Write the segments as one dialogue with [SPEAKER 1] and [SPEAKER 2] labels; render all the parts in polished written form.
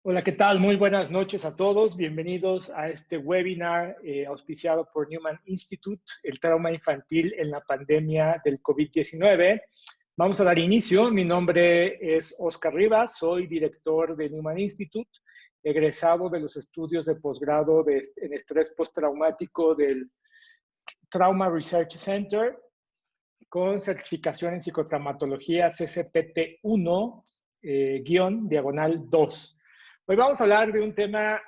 [SPEAKER 1] Hola, ¿qué tal? Muy buenas noches a todos. Bienvenidos a este webinar auspiciado por Newman Institute, el trauma infantil en la pandemia del COVID-19. Vamos a dar inicio. Mi nombre es Oscar Rivas, soy director de Newman Institute, egresado de los estudios de posgrado en estrés postraumático del Trauma Research Center, con certificación en psicotraumatología CCPT1, _2. Hoy vamos a hablar de un tema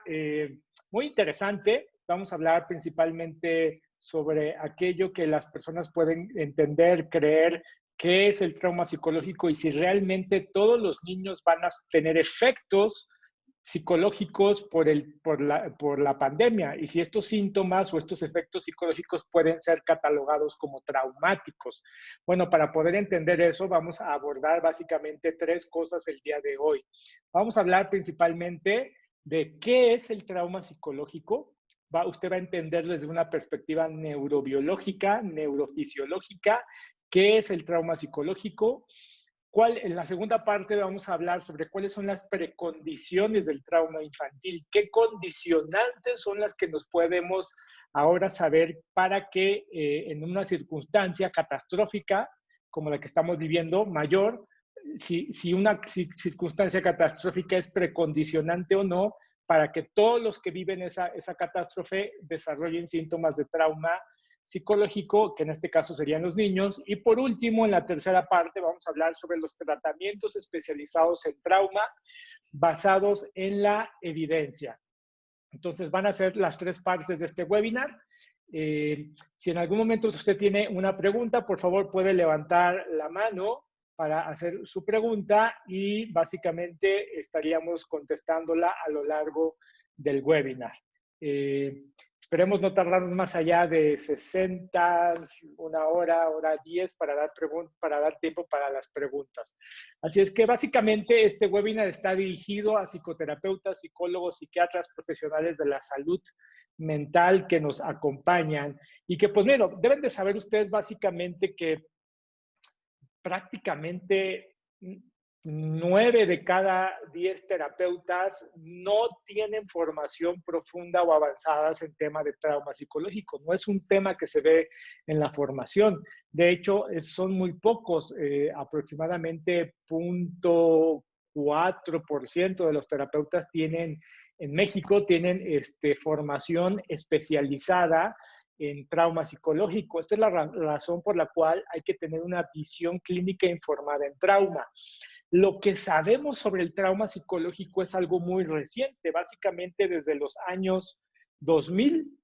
[SPEAKER 1] muy interesante. Vamos a hablar principalmente sobre aquello que las personas pueden entender, creer, qué es el trauma psicológico y si realmente todos los niños van a tener efectos psicológicos por la pandemia y si estos síntomas o estos efectos psicológicos pueden ser catalogados como traumáticos. Bueno, para poder entender eso, vamos a abordar básicamente tres cosas el día de hoy. Vamos a hablar principalmente de qué es el trauma psicológico. Usted va a entender desde una perspectiva neurobiológica, neurofisiológica, qué es el trauma psicológico. En la segunda parte vamos a hablar sobre cuáles son las precondiciones del trauma infantil, qué condicionantes son las que nos podemos ahora saber para que en una circunstancia catastrófica como la que estamos viviendo, mayor, si una circunstancia catastrófica es precondicionante o no, para que todos los que viven esa catástrofe desarrollen síntomas de trauma psicológico, que en este caso serían los niños. Y por último, en la tercera parte, vamos a hablar sobre los tratamientos especializados en trauma basados en la evidencia. Entonces, van a ser las tres partes de este webinar. Si en algún momento usted tiene una pregunta, por favor puede levantar la mano para hacer su pregunta y básicamente estaríamos contestándola a lo largo del webinar. Esperemos no tardarnos más allá de 60, una hora, hora 10 para dar tiempo para las preguntas. Así es que básicamente este webinar está dirigido a psicoterapeutas, psicólogos, psiquiatras, profesionales de la salud mental que nos acompañan y que, pues bueno, deben de saber ustedes básicamente que prácticamente 9 de cada 10 terapeutas no tienen formación profunda o avanzadas en tema de trauma psicológico. No es un tema que se ve en la formación. De hecho, son muy pocos, aproximadamente 0.4% de los terapeutas en México tienen formación especializada en trauma psicológico. Esta es la razón por la cual hay que tener una visión clínica informada en trauma. Lo que sabemos sobre el trauma psicológico es algo muy reciente, básicamente desde los años 2000,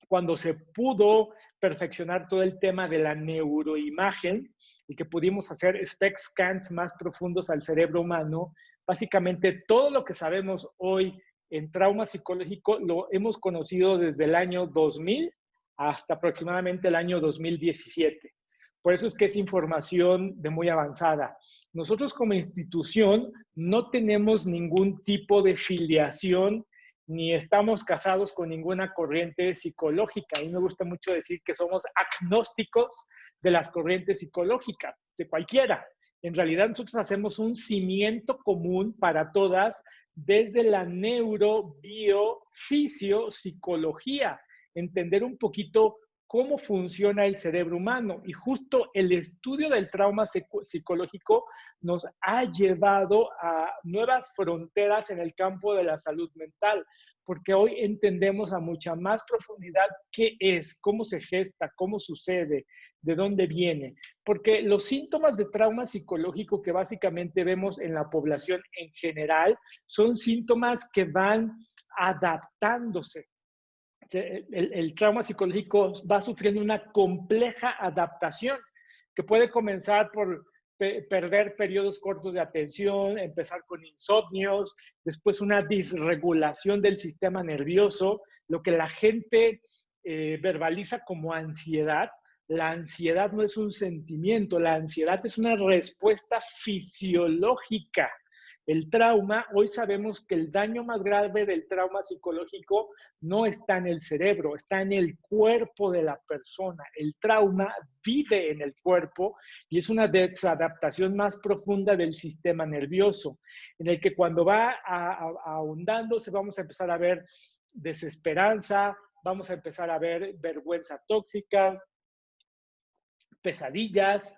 [SPEAKER 1] cuando se pudo perfeccionar todo el tema de la neuroimagen y que pudimos hacer SPECT scans más profundos al cerebro humano. Básicamente todo lo que sabemos hoy en trauma psicológico lo hemos conocido desde el año 2000 hasta aproximadamente el año 2017. Por eso es que es información de muy avanzada. Nosotros como institución no tenemos ningún tipo de filiación ni estamos casados con ninguna corriente psicológica. A mí me gusta mucho decir que somos agnósticos de las corrientes psicológicas, de cualquiera. En realidad nosotros hacemos un cimiento común para todas desde la neurobiofisiopsicología, entender un poquito cómo funciona el cerebro humano. Y justo el estudio del trauma psicológico nos ha llevado a nuevas fronteras en el campo de la salud mental, porque hoy entendemos a mucha más profundidad qué es, cómo se gesta, cómo sucede, de dónde viene. Porque los síntomas de trauma psicológico que básicamente vemos en la población en general son síntomas que van adaptándose. El trauma psicológico va sufriendo una compleja adaptación que puede comenzar por perder periodos cortos de atención, empezar con insomnios, después una disregulación del sistema nervioso, lo que la gente verbaliza como ansiedad. La ansiedad no es un sentimiento, la ansiedad es una respuesta fisiológica. el trauma, hoy sabemos que el daño más grave del trauma psicológico no está en el cerebro, está en el cuerpo de la persona. El trauma vive en el cuerpo y es una desadaptación más profunda del sistema nervioso, en el que cuando va ahondándose vamos a empezar a ver desesperanza, vamos a empezar a ver vergüenza tóxica, pesadillas,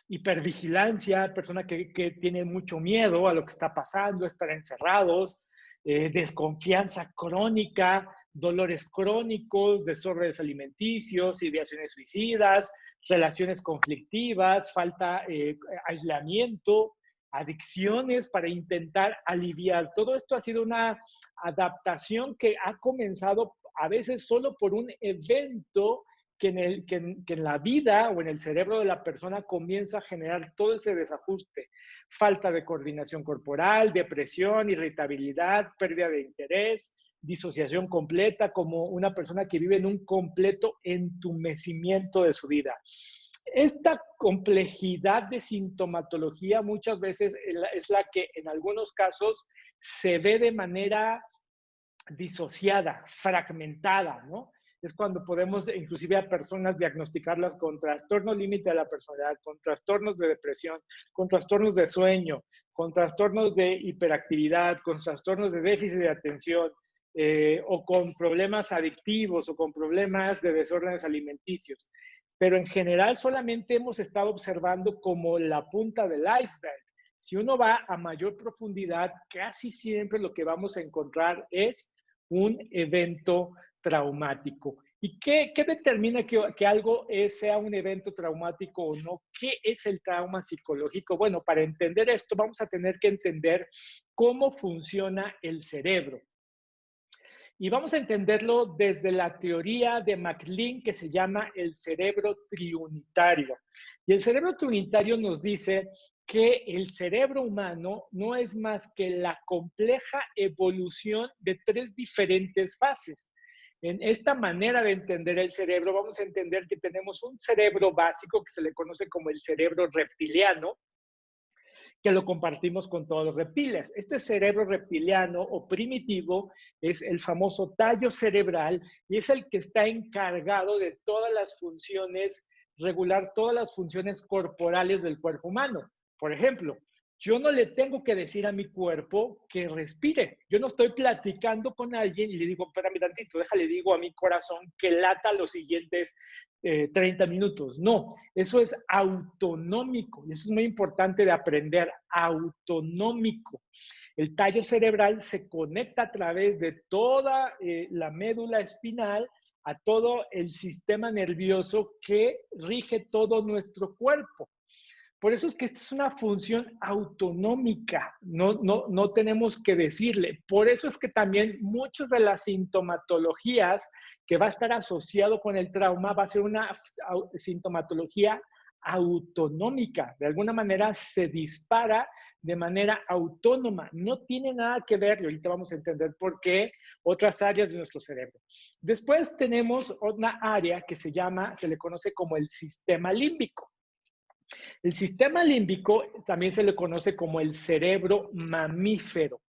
[SPEAKER 1] hipervigilancia, persona que tiene mucho miedo a lo que está pasando, estar encerrados, desconfianza crónica, dolores crónicos, desórdenes alimenticios, ideaciones suicidas, relaciones conflictivas, falta aislamiento, adicciones para intentar aliviar. Todo esto ha sido una adaptación que ha comenzado a veces solo por un evento que en la vida o en el cerebro de la persona comienza a generar todo ese desajuste. Falta de coordinación corporal, depresión, irritabilidad, pérdida de interés, disociación completa, como una persona que vive en un completo entumecimiento de su vida. Esta complejidad de sintomatología muchas veces es la que en algunos casos se ve de manera disociada, fragmentada, ¿no? Es cuando podemos inclusive a personas diagnosticarlas con trastorno límite de la personalidad, con trastornos de depresión, con trastornos de sueño, con trastornos de hiperactividad, con trastornos de déficit de atención, o con problemas adictivos o con problemas de desórdenes alimenticios. Pero en general solamente hemos estado observando como la punta del iceberg. Si uno va a mayor profundidad, casi siempre lo que vamos a encontrar es un evento traumático. ¿Y qué determina que algo sea un evento traumático o no? ¿Qué es el trauma psicológico? Bueno, para entender esto vamos a tener que entender cómo funciona el cerebro. Y vamos a entenderlo desde la teoría de MacLean que se llama el cerebro triunitario. Y el cerebro triunitario nos dice que el cerebro humano no es más que la compleja evolución de tres diferentes fases. En esta manera de entender el cerebro, vamos a entender que tenemos un cerebro básico que se le conoce como el cerebro reptiliano, que lo compartimos con todos los reptiles. Este cerebro reptiliano o primitivo es el famoso tallo cerebral y es el que está encargado de todas las funciones, regular todas las funciones corporales del cuerpo humano. Por ejemplo, yo no le tengo que decir a mi cuerpo que respire. Yo no estoy platicando con alguien y le digo, espérame tantito, déjale, digo a mi corazón que lata los siguientes 30 minutos. No, eso es autonómico y eso es muy importante de aprender, autonómico. El tallo cerebral se conecta a través de toda la médula espinal a todo el sistema nervioso que rige todo nuestro cuerpo. Por eso es que esta es una función autonómica, no tenemos que decirle. Por eso es que también muchas de las sintomatologías que va a estar asociado con el trauma va a ser una sintomatología autonómica. De alguna manera se dispara de manera autónoma. No tiene nada que ver, y ahorita vamos a entender por qué, otras áreas de nuestro cerebro. Después tenemos una área que se le conoce como el sistema límbico. El sistema límbico también se le conoce como el cerebro mamífero.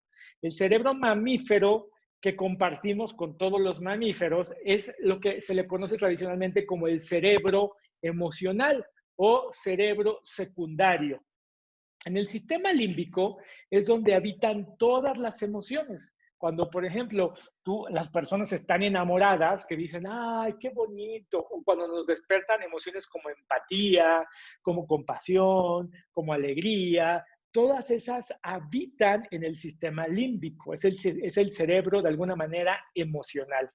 [SPEAKER 1] El cerebro mamífero que compartimos con todos los mamíferos es lo que se le conoce tradicionalmente como el cerebro emocional o cerebro secundario. En el sistema límbico es donde habitan todas las emociones. Cuando, por ejemplo, las personas están enamoradas, que dicen, ay, qué bonito, o cuando nos despertan emociones como empatía, como compasión, como alegría, todas esas habitan en el sistema límbico, es el cerebro de alguna manera emocional.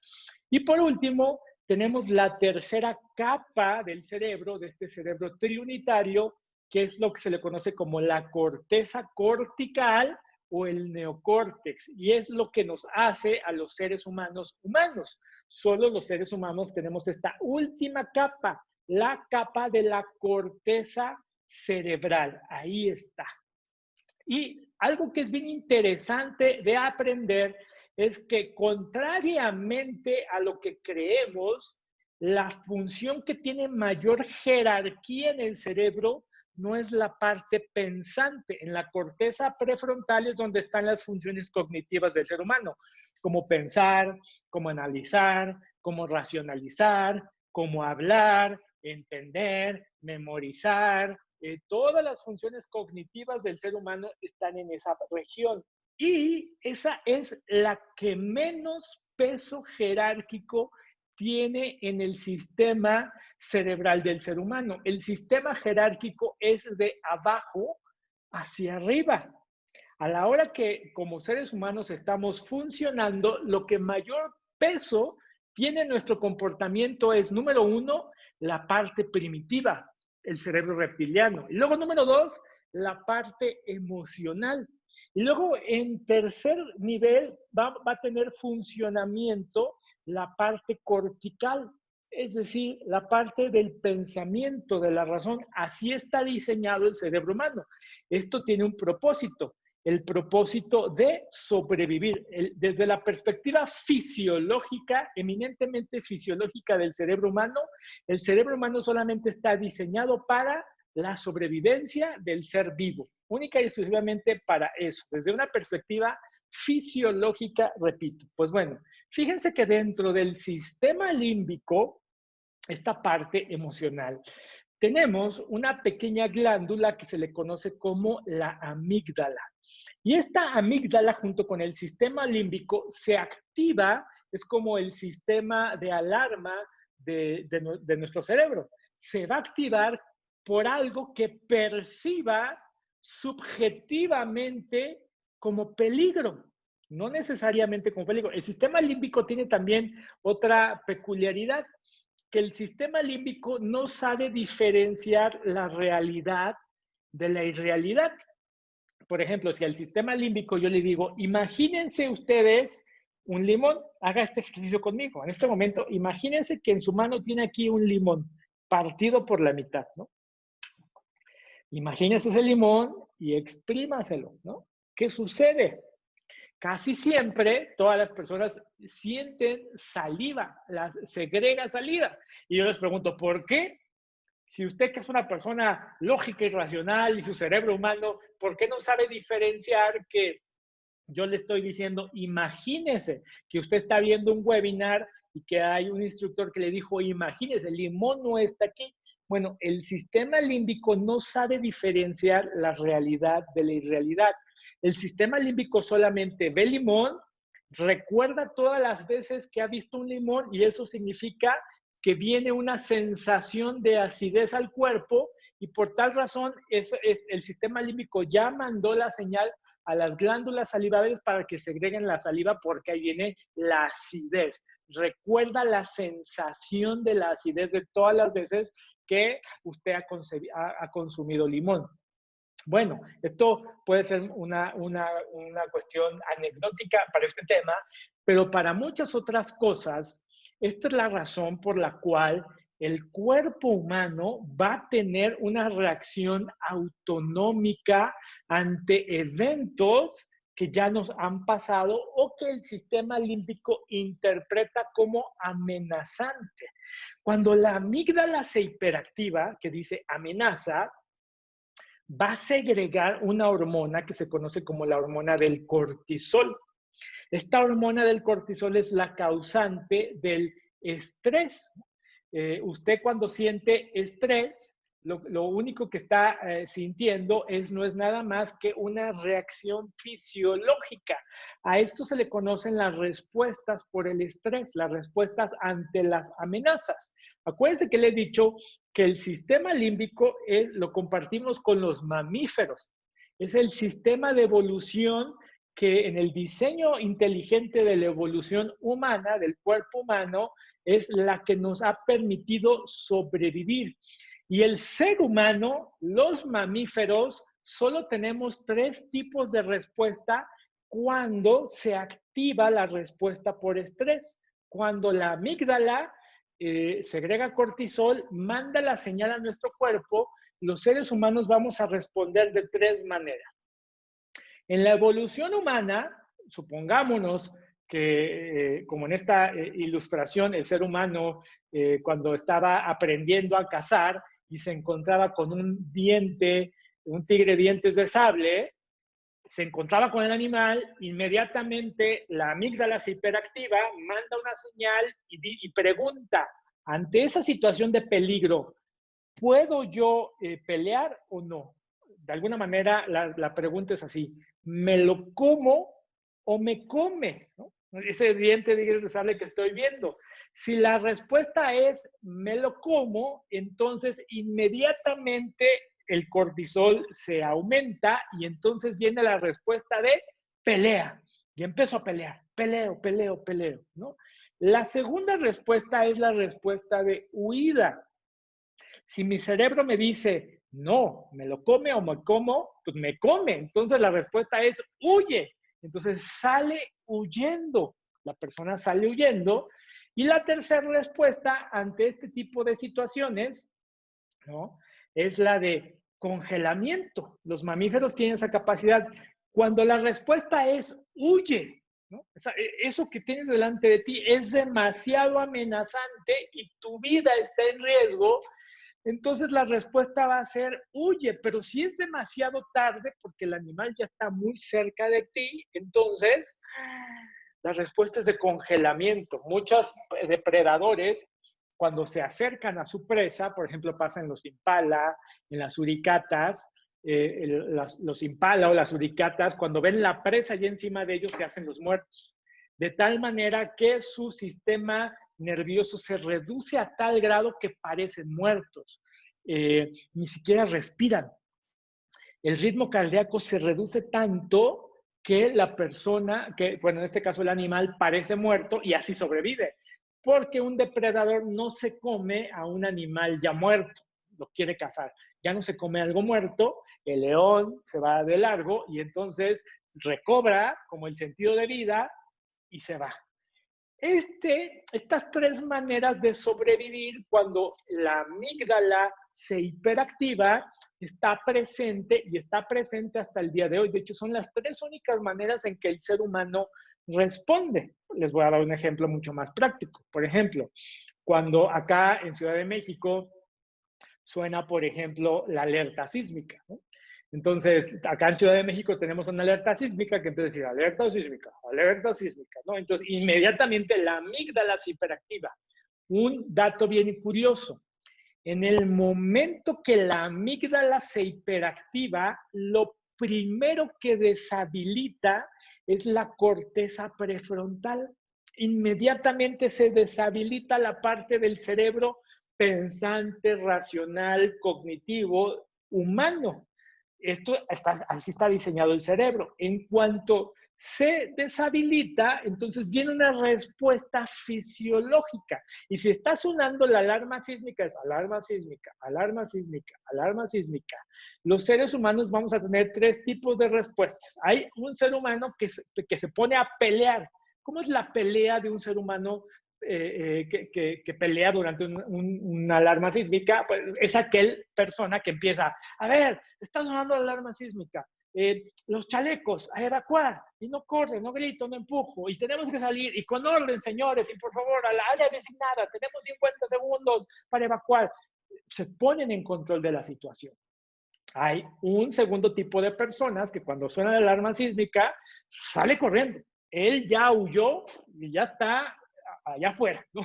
[SPEAKER 1] Y por último, tenemos la tercera capa del cerebro, de este cerebro triunitario, que es lo que se le conoce como la corteza cortical o el neocórtex, y es lo que nos hace a los seres humanos humanos. Solo los seres humanos tenemos esta última capa, la capa de la corteza cerebral. Ahí está. Y algo que es bien interesante de aprender es que contrariamente a lo que creemos, la función que tiene mayor jerarquía en el cerebro no es la parte pensante. En la corteza prefrontal es donde están las funciones cognitivas del ser humano, como pensar, como analizar, como racionalizar, como hablar, entender, memorizar. Todas las funciones cognitivas del ser humano están en esa región. Y esa es la que menos peso jerárquico tiene en el sistema cerebral del ser humano. El sistema jerárquico es de abajo hacia arriba. A la hora que como seres humanos estamos funcionando, lo que mayor peso tiene nuestro comportamiento es, número uno, la parte primitiva, el cerebro reptiliano. Y luego, número dos, la parte emocional. Y luego, en tercer nivel, va a tener funcionamiento la parte cortical, es decir, la parte del pensamiento, de la razón. Así está diseñado el cerebro humano. Esto tiene un propósito, el propósito de sobrevivir. Desde la perspectiva fisiológica, eminentemente fisiológica del cerebro humano, el cerebro humano solamente está diseñado para la sobrevivencia del ser vivo, única y exclusivamente para eso, desde una perspectiva fisiológica, repito. Pues bueno, fíjense que dentro del sistema límbico, esta parte emocional, tenemos una pequeña glándula que se le conoce como la amígdala. Y esta amígdala, junto con el sistema límbico, se activa, es como el sistema de alarma de nuestro cerebro. Se va a activar por algo que perciba subjetivamente como peligro, no necesariamente como peligro. El sistema límbico tiene también otra peculiaridad, que el sistema límbico no sabe diferenciar la realidad de la irrealidad. Por ejemplo, si al sistema límbico yo le digo, imagínense ustedes un limón, haga este ejercicio conmigo. En este momento, imagínense que en su mano tiene aquí un limón partido por la mitad, ¿no? Imagínense ese limón y exprímaselo, ¿no? ¿Qué sucede? Casi siempre todas las personas sienten saliva, segrega saliva. Y yo les pregunto, ¿por qué? Si usted que es una persona lógica y racional y su cerebro humano, ¿por qué no sabe diferenciar que yo le estoy diciendo, imagínese que usted está viendo un webinar y que hay un instructor que le dijo, imagínese, el limón no está aquí? Bueno, el sistema límbico no sabe diferenciar la realidad de la irrealidad. El sistema límbico solamente ve limón, recuerda todas las veces que ha visto un limón y eso significa que viene una sensación de acidez al cuerpo y por tal razón el sistema límbico ya mandó la señal a las glándulas salivales para que segreguen la saliva porque ahí viene la acidez. Recuerda la sensación de la acidez de todas las veces que usted ha consumido limón. Bueno, esto puede ser una cuestión anecdótica para este tema, pero para muchas otras cosas, esta es la razón por la cual el cuerpo humano va a tener una reacción autonómica ante eventos que ya nos han pasado o que el sistema límbico interpreta como amenazante. Cuando la amígdala se hiperactiva, que dice amenaza, va a segregar una hormona que se conoce como la hormona del cortisol. Esta hormona del cortisol es la causante del estrés. Usted cuando siente estrés, lo único que está sintiendo no es nada más que una reacción fisiológica. A esto se le conocen las respuestas por el estrés, las respuestas ante las amenazas. Acuérdense que le he dicho que el sistema límbico lo compartimos con los mamíferos. Es el sistema de evolución que en el diseño inteligente de la evolución humana, del cuerpo humano, es la que nos ha permitido sobrevivir. Y el ser humano, los mamíferos, solo tenemos 3 tipos de respuesta cuando se activa la respuesta por estrés. Cuando la amígdala segrega cortisol, manda la señal a nuestro cuerpo, los seres humanos vamos a responder de 3 maneras. En la evolución humana, supongámonos que como en esta ilustración, el ser humano cuando estaba aprendiendo a cazar y se encontraba con un tigre dientes de sable, se encontraba con el animal, inmediatamente la amígdala se hiperactiva, manda una señal y pregunta, ante esa situación de peligro, ¿puedo yo pelear o no? De alguna manera la pregunta es así, ¿me lo como o me come? ¿No? Ese diente de sable que estoy viendo. Si la respuesta es me lo como, entonces inmediatamente el cortisol se aumenta y entonces viene la respuesta de pelea. Y empiezo a pelear, peleo, ¿no? La segunda respuesta es la respuesta de huida. Si mi cerebro me dice, no, me lo come o me como, pues me come. Entonces la respuesta es, huye. Entonces sale huyendo. La persona sale huyendo. Y la tercera respuesta ante este tipo de situaciones, ¿no? Es la de congelamiento. Los mamíferos tienen esa capacidad. Cuando la respuesta es huye, ¿no? Eso que tienes delante de ti es demasiado amenazante y tu vida está en riesgo, entonces la respuesta va a ser huye, pero si es demasiado tarde porque el animal ya está muy cerca de ti, entonces la respuesta es de congelamiento. Muchos depredadores, cuando se acercan a su presa, por ejemplo, pasa en los impala, en las suricatas, los impala o las suricatas, cuando ven la presa y encima de ellos se hacen los muertos. De tal manera que su sistema nervioso se reduce a tal grado que parecen muertos. Ni siquiera respiran. El ritmo cardíaco se reduce tanto que la persona, bueno, en este caso el animal, parece muerto y así sobrevive. Porque un depredador no se come a un animal ya muerto, lo quiere cazar. Ya no se come algo muerto, el león se va de largo y entonces recobra como el sentido de vida y se va. Estas tres maneras de sobrevivir cuando la amígdala se hiperactiva está presente y está presente hasta el día de hoy. De hecho, son las tres únicas maneras en que el ser humano responde. Les voy a dar un ejemplo mucho más práctico. Por ejemplo, cuando acá en Ciudad de México suena, por ejemplo, la alerta sísmica, ¿no? Entonces, acá en Ciudad de México tenemos una alerta sísmica que empieza a decir alerta sísmica, ¿no? Entonces, inmediatamente la amígdala se hiperactiva. Un dato bien curioso. En el momento que la amígdala se hiperactiva, lo primero que deshabilita es la corteza prefrontal. Inmediatamente se deshabilita la parte del cerebro pensante, racional, cognitivo, humano. Así está diseñado el cerebro. En cuanto se deshabilita, entonces viene una respuesta fisiológica. Y si está sonando la alarma sísmica, es alarma sísmica, alarma sísmica, alarma sísmica. Los seres humanos vamos a tener tres tipos de respuestas. Hay un ser humano que se pone a pelear. ¿Cómo es la pelea de un ser humano que pelea durante una alarma sísmica? Pues es aquel persona que empieza, a ver, está sonando la alarma sísmica, los chalecos, a evacuar, y no corre, no grito, no empujo, y tenemos que salir, y con orden, señores, y por favor, a la área designada, tenemos 50 segundos para evacuar. Se ponen en control de la situación. Hay un segundo tipo de personas que cuando suena la alarma sísmica, sale corriendo. Él ya huyó y ya está allá afuera, ¿no?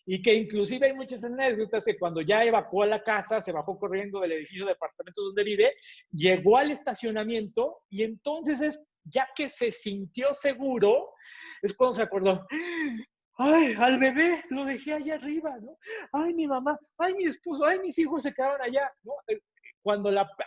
[SPEAKER 1] Y que inclusive hay muchas anécdotas que cuando ya evacuó la casa, se bajó corriendo del edificio de apartamentos donde vive, llegó al estacionamiento y entonces ya que se sintió seguro, es cuando se acordó, ay, al bebé lo dejé allá arriba, ¿no? Ay, mi mamá, ay, mi esposo, ay, mis hijos se quedaron allá, ¿no?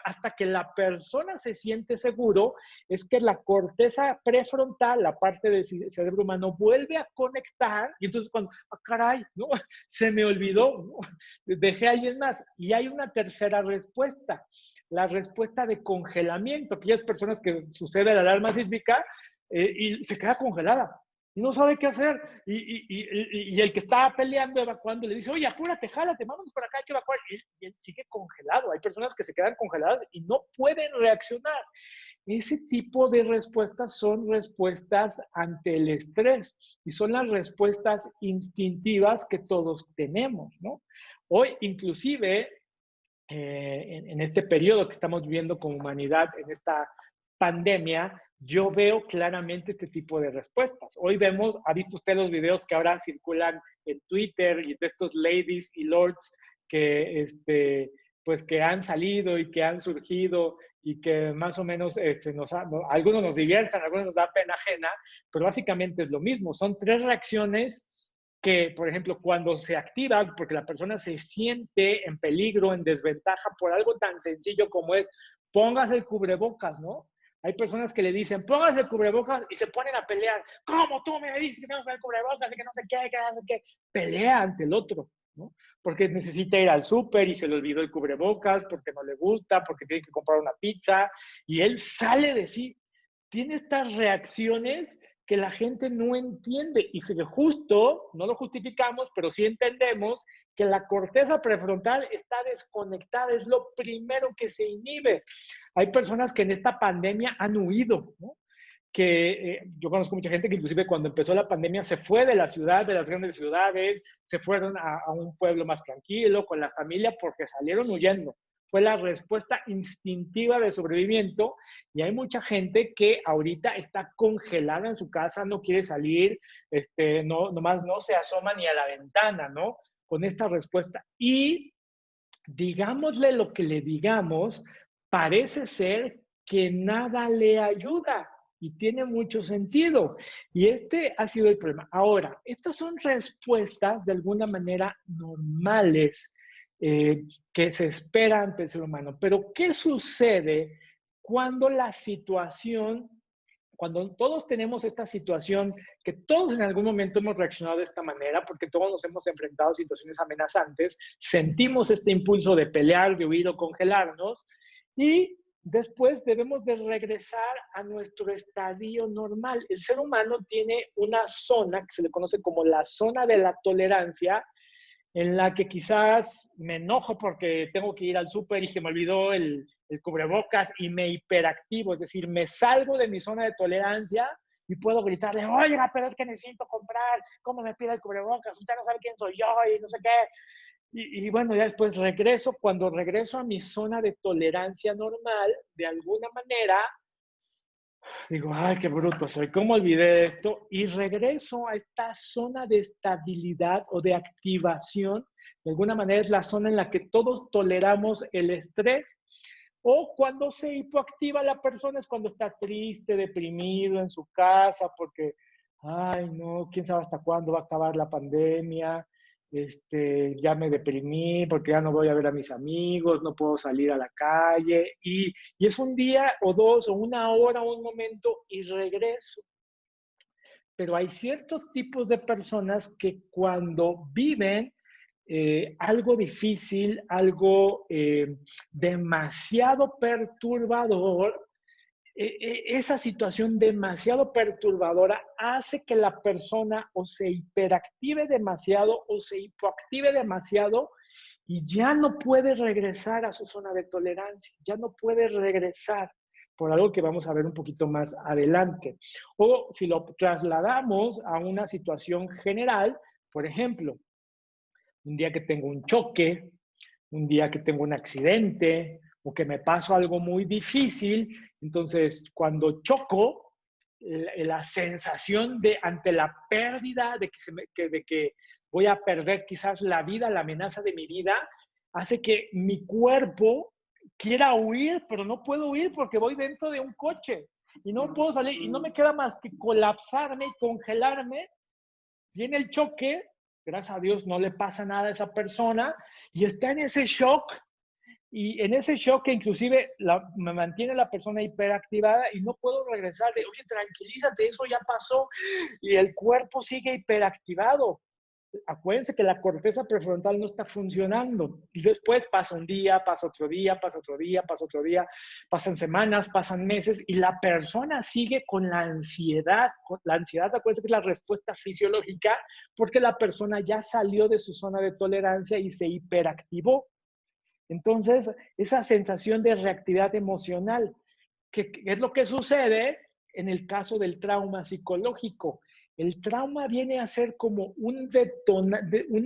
[SPEAKER 1] Hasta que la persona se siente seguro, es que la corteza prefrontal, la parte del cerebro humano, vuelve a conectar y entonces cuando, caray, ¿no? Se me olvidó, ¿no? Dejé a alguien más. Y hay una tercera respuesta, la respuesta de congelamiento, aquellas personas que sucede la alarma sísmica y se queda congelada. Y no sabe qué hacer. Y el que está peleando, evacuando, le dice, oye, apúrate, jálate, vámonos para acá, hay que evacuar. Y él sigue congelado. Hay personas que se quedan congeladas y no pueden reaccionar. ese tipo de respuestas son respuestas ante el estrés y son las respuestas instintivas que todos tenemos, ¿no? Hoy, inclusive, en este periodo que estamos viviendo como humanidad, en esta pandemia, yo veo claramente este tipo de respuestas. Hoy vemos, ha visto usted los videos que ahora circulan en Twitter y de estos ladies y lords que, pues que han salido y que han surgido y que más o menos algunos nos diviertan, algunos nos da pena ajena, pero básicamente es lo mismo. Son tres reacciones que, por ejemplo, cuando se activa, porque la persona se siente en peligro, en desventaja por algo tan sencillo como es, póngase el cubrebocas, ¿no? Hay personas que le dicen, póngase el cubrebocas y se ponen a pelear. ¿Cómo tú me dices que tengo que el cubrebocas y que no sé qué, que no sé qué? Pelea ante el otro, ¿no? Porque necesita ir al súper y se le olvidó el cubrebocas, porque no le gusta, porque tiene que comprar una pizza y él sale de sí. Tiene estas reacciones que la gente no entiende y que justo, no lo justificamos, pero sí entendemos que la corteza prefrontal está desconectada, es lo primero que se inhibe. Hay personas que en esta pandemia han huido, ¿no? Que yo conozco mucha gente que inclusive cuando empezó la pandemia se fue de la ciudad, de las grandes ciudades, se fueron a un pueblo más tranquilo con la familia porque salieron huyendo. Fue la respuesta instintiva de sobrevivimiento y hay mucha gente que ahorita está congelada en su casa, no quiere salir, nomás no se asoma ni a la ventana, ¿no? Con esta respuesta. Y digámosle lo que le digamos, parece ser que nada le ayuda y tiene mucho sentido. Y este ha sido el problema. Ahora, estas son respuestas de alguna manera normales que se esperan ante el ser humano. Pero, ¿qué sucede cuando la situación, cuando todos tenemos esta situación, que todos en algún momento hemos reaccionado de esta manera, porque todos nos hemos enfrentado a situaciones amenazantes, sentimos este impulso de pelear, de huir o congelarnos, y después debemos de regresar a nuestro estadio normal. El ser humano tiene una zona que se le conoce como la zona de la tolerancia, en la que quizás me enojo porque tengo que ir al súper y se me olvidó el cubrebocas y me hiperactivo, es decir, me salgo de mi zona de tolerancia y puedo gritarle, oiga, pero es que necesito comprar, ¿cómo me pide el cubrebocas? Usted no sabe quién soy yo y no sé qué. Y bueno, ya después regreso, cuando regreso a mi zona de tolerancia normal, de alguna manera, digo, ay, qué bruto soy, ¿cómo olvidé esto? Y regreso a esta zona de estabilidad o de activación. De alguna manera es la zona en la que todos toleramos el estrés. O cuando se hipoactiva la persona es cuando está triste, deprimido en su casa, porque, ay, no, quién sabe hasta cuándo va a acabar la pandemia, ya me deprimí porque ya no voy a ver a mis amigos, no puedo salir a la calle, y es un día o dos o una hora o un momento y regreso. Pero hay ciertos tipos de personas que cuando viven algo difícil, algo demasiado perturbador, esa situación demasiado perturbadora hace que la persona o se hiperactive demasiado o se hipoactive demasiado y ya no puede regresar a su zona de tolerancia, ya no puede regresar por algo que vamos a ver un poquito más adelante. O si lo trasladamos a una situación general, por ejemplo, un día que tengo un choque, un día que tengo un accidente o que me pasó algo muy difícil, entonces cuando choco, la sensación de ante la pérdida, de que voy a perder quizás la vida, la amenaza de mi vida, hace que mi cuerpo quiera huir, pero no puedo huir porque voy dentro de un coche y no puedo salir y no me queda más que colapsarme y congelarme. Viene el choque, gracias a Dios no le pasa nada a esa persona y está en ese shock y en ese shock que inclusive me mantiene la persona hiperactivada y no puedo regresar de, oye, tranquilízate, eso ya pasó y el cuerpo sigue hiperactivado. Acuérdense que la corteza prefrontal no está funcionando y después pasa un día, pasa otro día, pasa otro día, pasa otro día, pasan semanas, pasan meses y la persona sigue con la ansiedad. La ansiedad, acuérdense que es la respuesta fisiológica porque la persona ya salió de su zona de tolerancia y se hiperactivó. Entonces, esa sensación de reactividad emocional. ¿Qué es lo que sucede en el caso del trauma psicológico? El trauma viene a ser como un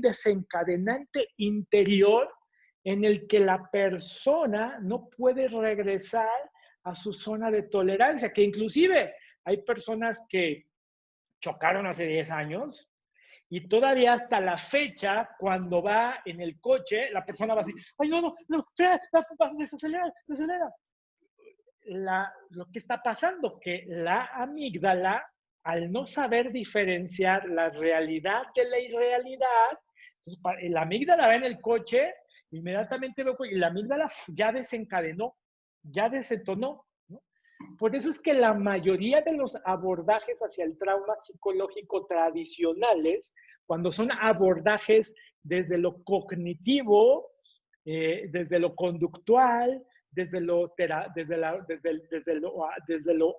[SPEAKER 1] desencadenante interior en el que la persona no puede regresar a su zona de tolerancia, que inclusive hay personas que chocaron hace 10 años y todavía hasta la fecha, cuando va en el coche, la persona va así, ay, no, desacelera, desacelera. Lo que está pasando, que la amígdala, al no saber diferenciar la realidad de la irrealidad, entonces, la amígdala va en el coche, inmediatamente veo, y la amígdala ya desencadenó, ya desentonó, ¿no? Por eso es que la mayoría de los abordajes hacia el trauma psicológico tradicionales, cuando son abordajes desde lo cognitivo, desde lo conductual, desde lo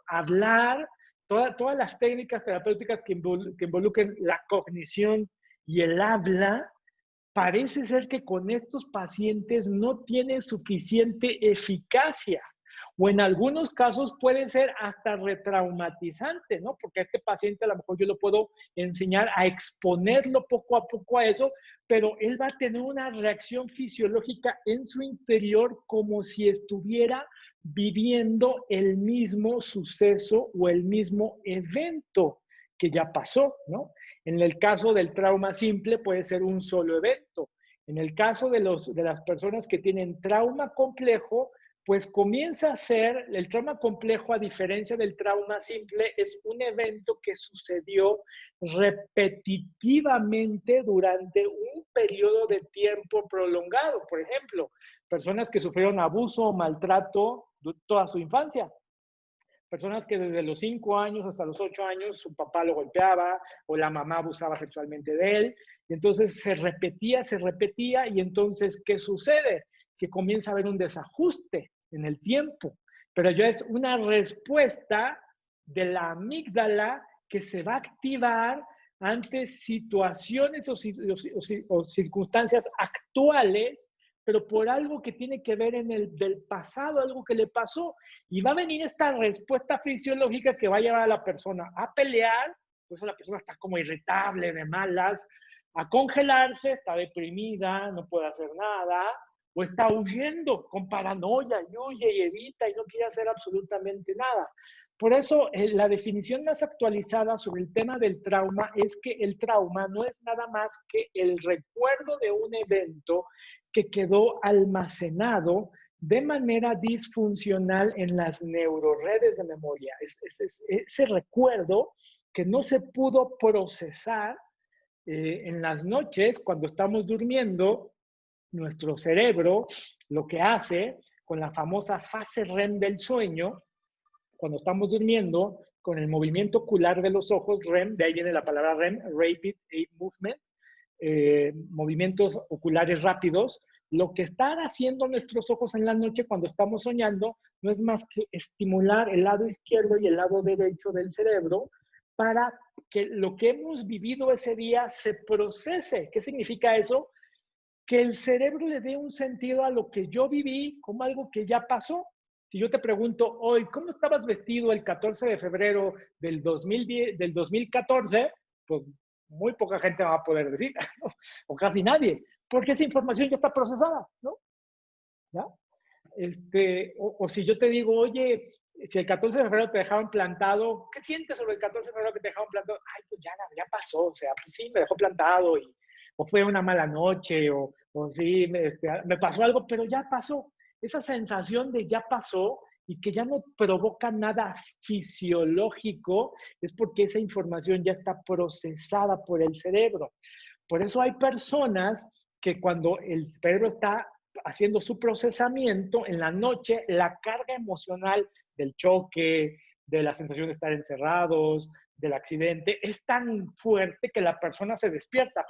[SPEAKER 1] hablar, todas las técnicas terapéuticas que involucren la cognición y el habla, parece ser que con estos pacientes no tienen suficiente eficacia. O en algunos casos puede ser hasta retraumatizante, ¿no? Porque a este paciente a lo mejor yo lo puedo enseñar a exponerlo poco a poco a eso, pero él va a tener una reacción fisiológica en su interior como si estuviera viviendo el mismo suceso o el mismo evento que ya pasó, ¿no? En el caso del trauma simple puede ser un solo evento. En el caso de las personas que tienen trauma complejo, pues comienza a ser, el trauma complejo, a diferencia del trauma simple, es un evento que sucedió repetitivamente durante un periodo de tiempo prolongado. Por ejemplo, personas que sufrieron abuso o maltrato toda su infancia. Personas que desde los 5 años hasta los 8 años su papá lo golpeaba o la mamá abusaba sexualmente de él. Y entonces se repetía y entonces, ¿qué sucede? Que comienza a haber un desajuste en el tiempo, pero ya es una respuesta de la amígdala que se va a activar ante situaciones o circunstancias actuales, pero por algo que tiene que ver en el del pasado, algo que le pasó. Y va a venir esta respuesta fisiológica que va a llevar a la persona a pelear, por eso la persona está como irritable, de malas, a congelarse, está deprimida, no puede hacer nada, o está huyendo con paranoia, y huye y evita y no quiere hacer absolutamente nada. Por eso, la definición más actualizada sobre el tema del trauma es que el trauma no es nada más que el recuerdo de un evento que quedó almacenado de manera disfuncional en las neuroredes de memoria. Ese recuerdo que no se pudo procesar en las noches cuando estamos durmiendo. Nuestro cerebro lo que hace con la famosa fase REM del sueño, cuando estamos durmiendo, con el movimiento ocular de los ojos, REM, de ahí viene la palabra REM, Rapid Eye Movement, movimientos oculares rápidos, lo que están haciendo nuestros ojos en la noche cuando estamos soñando no es más que estimular el lado izquierdo y el lado derecho del cerebro para que lo que hemos vivido ese día se procese. ¿Qué significa eso? Que el cerebro le dé un sentido a lo que yo viví como algo que ya pasó. Si yo te pregunto hoy, ¿cómo estabas vestido el 14 de febrero del 2014? Pues muy poca gente va a poder decir, ¿no? O casi nadie, porque esa información ya está procesada, ¿no? ¿Ya? O si yo te digo, oye, si el 14 de febrero te dejaron plantado, ¿qué sientes sobre el 14 de febrero que te dejaron plantado? Ay, pues ya pasó, o sea, pues sí, me dejó plantado, o fue una mala noche, o sí, me pasó algo, pero ya pasó. Esa sensación de ya pasó y que ya no provoca nada fisiológico es porque esa información ya está procesada por el cerebro. Por eso hay personas que cuando el cerebro está haciendo su procesamiento en la noche, la carga emocional del choque, de la sensación de estar encerrados, del accidente, es tan fuerte que la persona se despierta.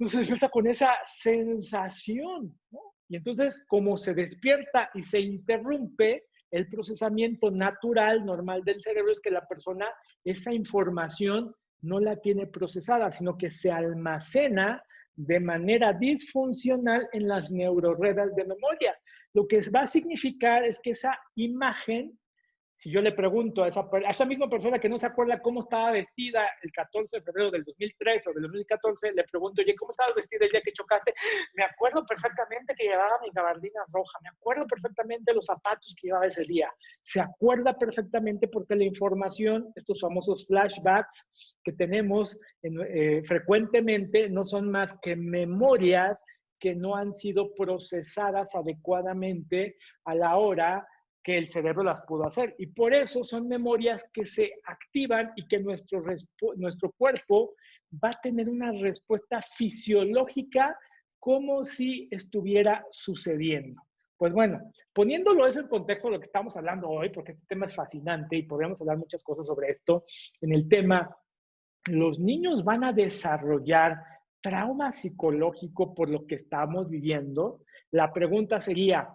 [SPEAKER 1] Se despierta con esa sensación, ¿no? Y entonces, como se despierta y se interrumpe, el procesamiento natural, normal del cerebro es que la persona esa información no la tiene procesada, sino que se almacena de manera disfuncional en las neuroredes de memoria. Lo que va a significar es que esa imagen Si yo le pregunto a esa misma persona que no se acuerda cómo estaba vestida el 14 de febrero del 2013 o del 2014, le pregunto, oye, ¿cómo estabas vestida el día que chocaste? Me acuerdo perfectamente que llevaba mi gabardina roja, me acuerdo perfectamente los zapatos que llevaba ese día. Se acuerda perfectamente porque la información, estos famosos flashbacks que tenemos frecuentemente, no son más que memorias que no han sido procesadas adecuadamente a la hora que el cerebro las pudo hacer. Y por eso son memorias que se activan y que nuestro cuerpo va a tener una respuesta fisiológica como si estuviera sucediendo. Pues bueno, poniéndolo eso en contexto de lo que estamos hablando hoy, porque este tema es fascinante y podríamos hablar muchas cosas sobre esto, en el tema, los niños van a desarrollar trauma psicológico por lo que estamos viviendo. La pregunta sería,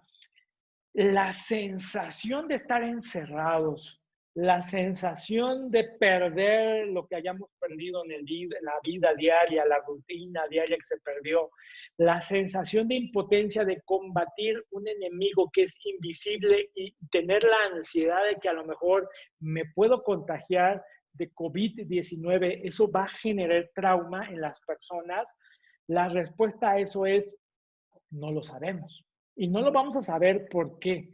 [SPEAKER 1] la sensación de estar encerrados, la sensación de perder lo que hayamos perdido en la vida diaria, la rutina diaria que se perdió, la sensación de impotencia de combatir un enemigo que es invisible y tener la ansiedad de que a lo mejor me puedo contagiar de COVID-19, eso va a generar trauma en las personas. La respuesta a eso es, no lo sabemos. Y no lo vamos a saber por qué,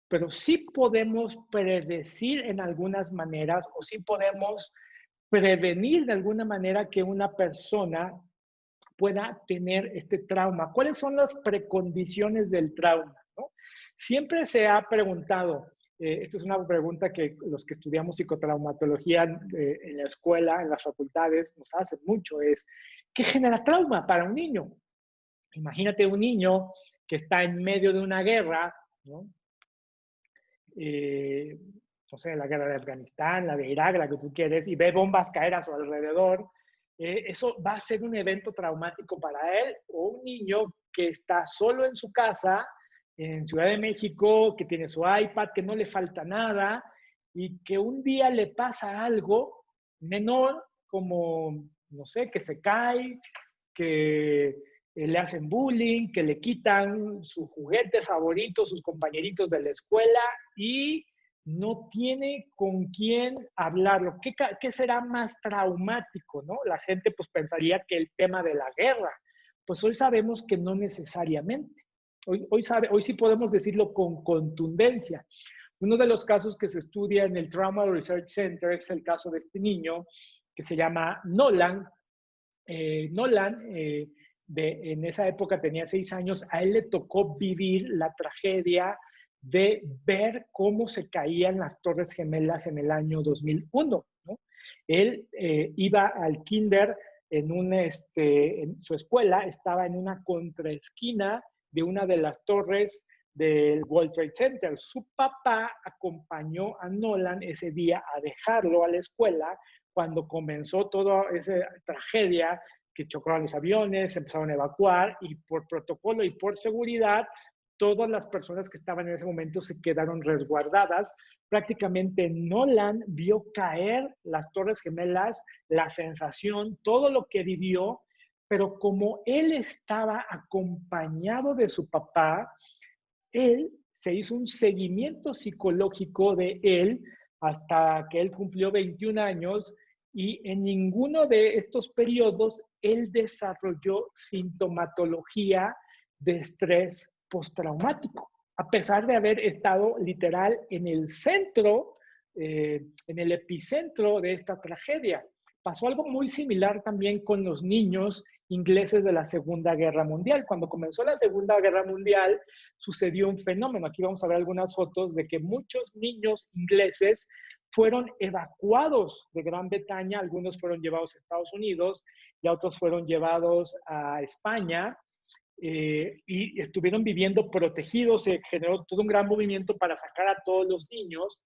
[SPEAKER 1] pero sí podemos predecir en algunas maneras o sí podemos prevenir de alguna manera que una persona pueda tener este trauma. ¿Cuáles son las precondiciones del trauma? ¿No? Siempre se ha preguntado, esta es una pregunta que los que estudiamos psicotraumatología en la escuela, en las facultades, nos hacen mucho, es, ¿qué genera trauma para un niño? Imagínate un niño que está en medio de una guerra, ¿no? No sé, la guerra de Afganistán, la de Irak, la que tú quieres, y ve bombas caer a su alrededor, eso va a ser un evento traumático para él, o un niño que está solo en su casa, en Ciudad de México, que tiene su iPad, que no le falta nada, y que un día le pasa algo menor, como, no sé, que se cae, que le hacen bullying, que le quitan su juguete favorito, sus compañeritos de la escuela y no tiene con quién hablarlo. ¿Qué será más traumático, no? La gente pues pensaría que el tema de la guerra. Pues hoy sabemos que no necesariamente. Hoy sí podemos decirlo con contundencia. Uno de los casos que se estudia en el Trauma Research Center es el caso de este niño que se llama Nolan. Nolan, en esa época tenía 6 años, a él le tocó vivir la tragedia de ver cómo se caían las Torres Gemelas en el año 2001, ¿no? Él iba al kinder en su escuela, estaba en una contraesquina de una de las torres del World Trade Center. Su papá acompañó a Nolan ese día a dejarlo a la escuela cuando comenzó toda esa tragedia que chocaron los aviones, se empezaron a evacuar y por protocolo y por seguridad, todas las personas que estaban en ese momento se quedaron resguardadas. Prácticamente Nolan vio caer las Torres Gemelas, la sensación, todo lo que vivió, pero como él estaba acompañado de su papá, él se hizo un seguimiento psicológico de él hasta que él cumplió 21 años y en ninguno de estos periodos él desarrolló sintomatología de estrés postraumático, a pesar de haber estado literal en el centro, en el epicentro de esta tragedia. Pasó algo muy similar también con los niños ingleses de la Segunda Guerra Mundial. Cuando comenzó la Segunda Guerra Mundial, sucedió un fenómeno. Aquí vamos a ver algunas fotos de que muchos niños ingleses fueron evacuados de Gran Bretaña, algunos fueron llevados a Estados Unidos y otros fueron llevados a España y estuvieron viviendo protegidos, se generó todo un gran movimiento para sacar a todos los niños.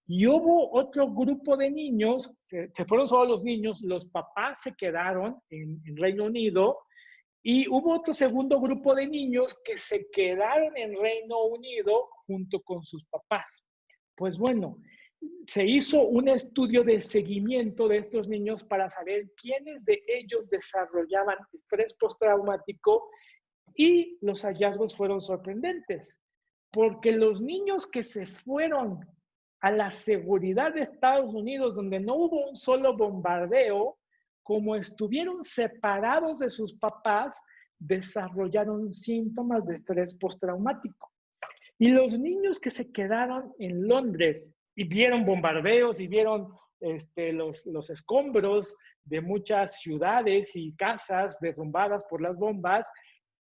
[SPEAKER 1] Y hubo otro grupo de niños, se fueron solo los niños, los papás se quedaron en Reino Unido y hubo otro segundo grupo de niños que se quedaron en Reino Unido junto con sus papás. Pues bueno, se hizo un estudio de seguimiento de estos niños para saber quiénes de ellos desarrollaban estrés postraumático y los hallazgos fueron sorprendentes, porque los niños que se fueron a la seguridad de Estados Unidos, donde no hubo un solo bombardeo, como estuvieron separados de sus papás, desarrollaron síntomas de estrés postraumático. Y los niños que se quedaron en Londres y vieron bombardeos y vieron los escombros de muchas ciudades y casas derrumbadas por las bombas,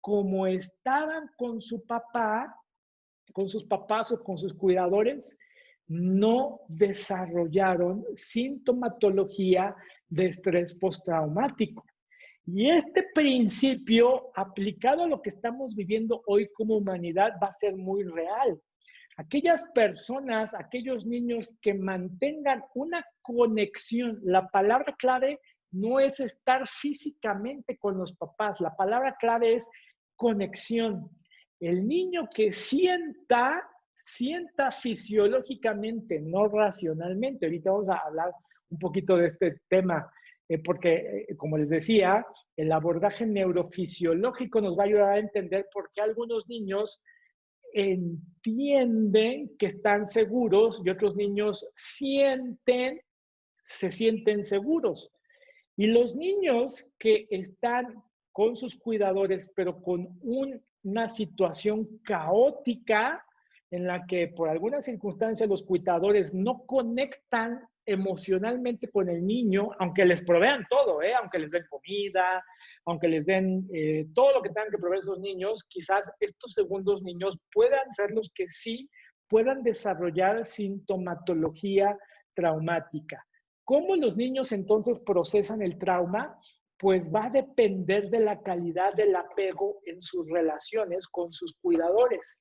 [SPEAKER 1] como estaban con su papá, con sus papás o con sus cuidadores, no desarrollaron sintomatología de estrés postraumático. Y este principio, aplicado a lo que estamos viviendo hoy como humanidad, va a ser muy real. Aquellas personas, aquellos niños que mantengan una conexión, la palabra clave no es estar físicamente con los papás, la palabra clave es conexión. El niño que sienta fisiológicamente, no racionalmente. Ahorita vamos a hablar un poquito de este tema, porque, como les decía, el abordaje neurofisiológico nos va a ayudar a entender por qué algunos niños entienden que están seguros y otros niños se sienten seguros. Y los niños que están con sus cuidadores, pero con una situación caótica en la que por alguna circunstancia los cuidadores no conectan emocionalmente con el niño, aunque les provean todo, aunque les den comida, aunque les den todo lo que tengan que proveer esos niños, quizás estos segundos niños puedan ser los que sí puedan desarrollar sintomatología traumática. ¿Cómo los niños entonces procesan el trauma? Pues va a depender de la calidad del apego en sus relaciones con sus cuidadores.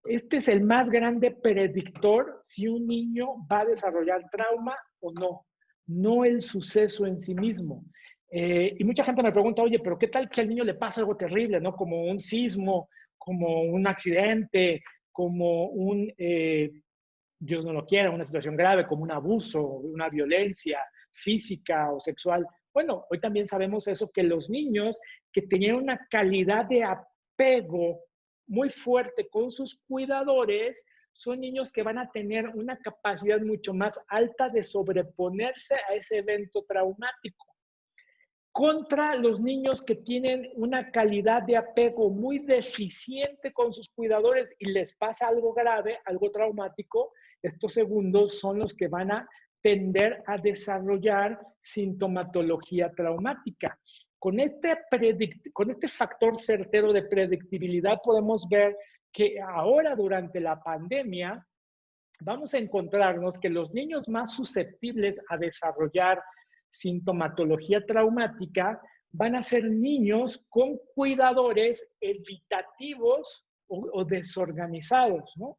[SPEAKER 1] Este es el más grande predictor si un niño va a desarrollar trauma o no, no el suceso en sí mismo. Y mucha gente me pregunta, oye, pero ¿qué tal que al niño le pasa algo terrible, ¿no? Como un sismo, como un accidente, como Dios no lo quiera, una situación grave, como un abuso, una violencia física o sexual? Bueno, hoy también sabemos eso, que los niños que tenían una calidad de apego muy fuerte con sus cuidadores son niños que van a tener una capacidad mucho más alta de sobreponerse a ese evento traumático. Contra los niños que tienen una calidad de apego muy deficiente con sus cuidadores y les pasa algo grave, algo traumático, estos segundos son los que van a tender a desarrollar sintomatología traumática. Con este factor certero de predictibilidad podemos ver que ahora durante la pandemia vamos a encontrarnos que los niños más susceptibles a desarrollar sintomatología traumática van a ser niños con cuidadores evitativos o desorganizados, ¿no?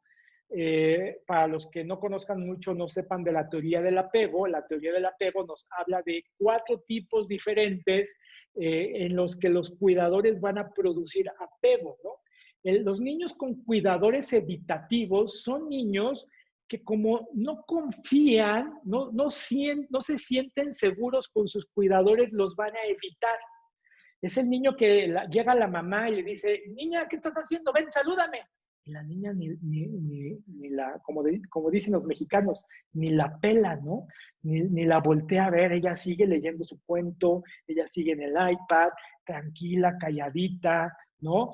[SPEAKER 1] Para los que no conozcan mucho, no sepan de la teoría del apego, la teoría del apego nos habla de 4 tipos diferentes en los que los cuidadores van a producir apego, ¿no? Los niños con cuidadores evitativos son niños que como no confían, no se sienten seguros con sus cuidadores, los van a evitar. Es el niño que llega a la mamá y le dice, niña, ¿qué estás haciendo? Ven, salúdame. Y la niña ni la, como dicen los mexicanos, ni la pela, ¿no? Ni la voltea a ver, ella sigue leyendo su cuento, ella sigue en el iPad, tranquila, calladita, ¿no?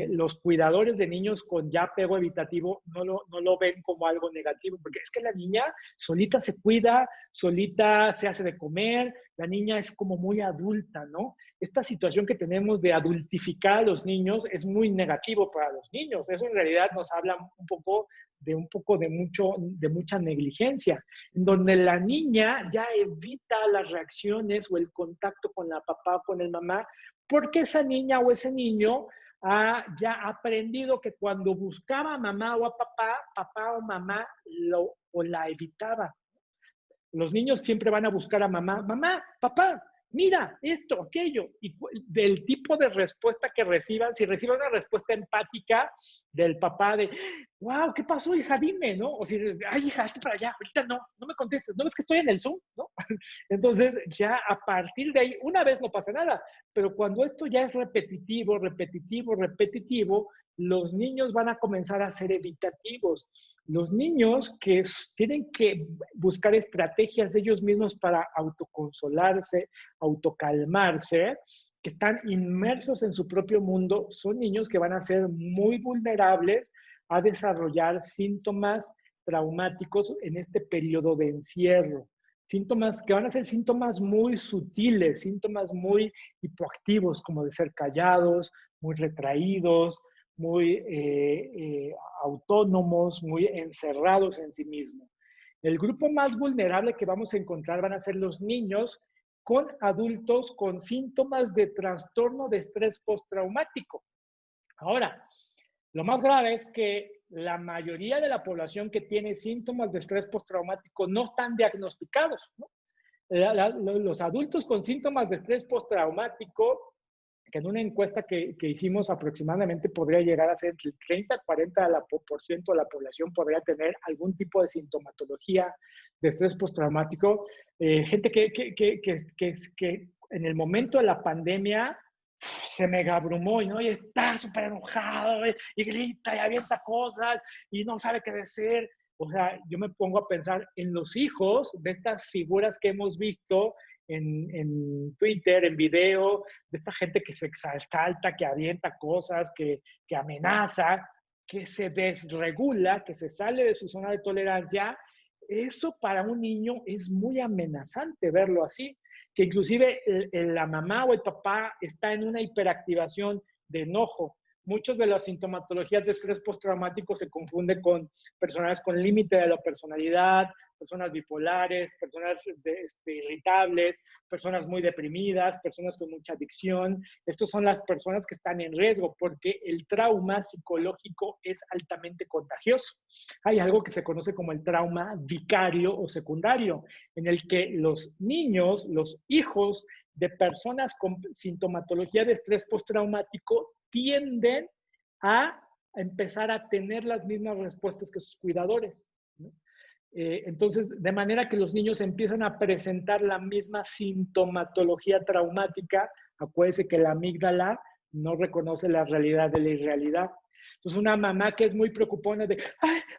[SPEAKER 1] Los cuidadores de niños con ya apego evitativo no lo ven como algo negativo, porque es que la niña solita se cuida, solita se hace de comer, la niña es como muy adulta, ¿no? Esta situación que tenemos de adultificar a los niños es muy negativo para los niños. Eso en realidad nos habla de mucha negligencia, en donde la niña ya evita las reacciones o el contacto con la papá o con el mamá, porque esa niña o ese niño ya ha aprendido que cuando buscaba a mamá o a papá o mamá o la evitaba. Los niños siempre van a buscar a mamá, mamá, papá, mira, esto, aquello. Y del tipo de respuesta que reciban, si reciben una respuesta empática, del papá de, wow, ¿qué pasó, hija? Dime, ¿no? O sea, ay, hija, hazte para allá, ahorita no me contestes, ¿no ves que estoy en el Zoom? ¿No? Entonces, ya a partir de ahí, una vez no pasa nada, pero cuando esto ya es repetitivo, repetitivo, repetitivo, los niños van a comenzar a ser evitativos. Los niños que tienen que buscar estrategias de ellos mismos para autoconsolarse, autocalmarse, que están inmersos en su propio mundo, son niños que van a ser muy vulnerables a desarrollar síntomas traumáticos en este periodo de encierro. Síntomas que van a ser síntomas muy sutiles, síntomas muy hipoactivos, como de ser callados, muy retraídos, muy autónomos, muy encerrados en sí mismos. El grupo más vulnerable que vamos a encontrar van a ser los niños con adultos con síntomas de trastorno de estrés postraumático. Ahora, lo más grave es que la mayoría de la población que tiene síntomas de estrés postraumático no están diagnosticados, ¿no? Los adultos con síntomas de estrés postraumático, que en una encuesta que hicimos aproximadamente podría llegar a ser el 30-40% de la población podría tener algún tipo de sintomatología de estrés postraumático. Gente que en el momento de la pandemia se mega abrumó y está súper enojado y grita y avienta cosas y no sabe qué decir. O sea, yo me pongo a pensar en los hijos de estas figuras que hemos visto en Twitter, en video, de esta gente que se exalta, que avienta cosas, que amenaza, que se desregula, que se sale de su zona de tolerancia. Eso para un niño es muy amenazante verlo así, que inclusive la mamá o el papá está en una hiperactivación de enojo. Muchas de las sintomatologías de estrés postraumático se confunden con personas con límite de la personalidad, personas bipolares, personas irritables, personas muy deprimidas, personas con mucha adicción. Estas son las personas que están en riesgo porque el trauma psicológico es altamente contagioso. Hay algo que se conoce como el trauma vicario o secundario, en el que los niños, los hijos de personas con sintomatología de estrés postraumático tienden a empezar a tener las mismas respuestas que sus cuidadores, ¿no? Entonces, de manera que los niños empiezan a presentar la misma sintomatología traumática. Acuérdense que la amígdala no reconoce la realidad de la irrealidad. Entonces, una mamá que es muy preocupona de,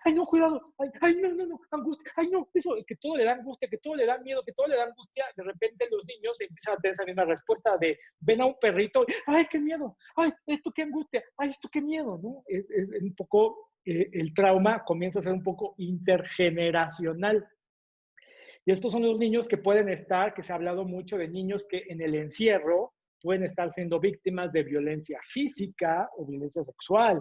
[SPEAKER 1] ay, no, cuidado, ay, no, angustia, ay, no, eso, que todo le da angustia, que todo le da miedo, que todo le da angustia, de repente los niños empiezan a tener esa misma respuesta de, ven a un perrito, ay, qué miedo, ay, esto qué angustia, ay, esto qué miedo, ¿no? Es un poco, el trauma comienza a ser un poco intergeneracional. Y estos son los niños que pueden estar, que se ha hablado mucho de niños que en el encierro pueden estar siendo víctimas de violencia física o violencia sexual,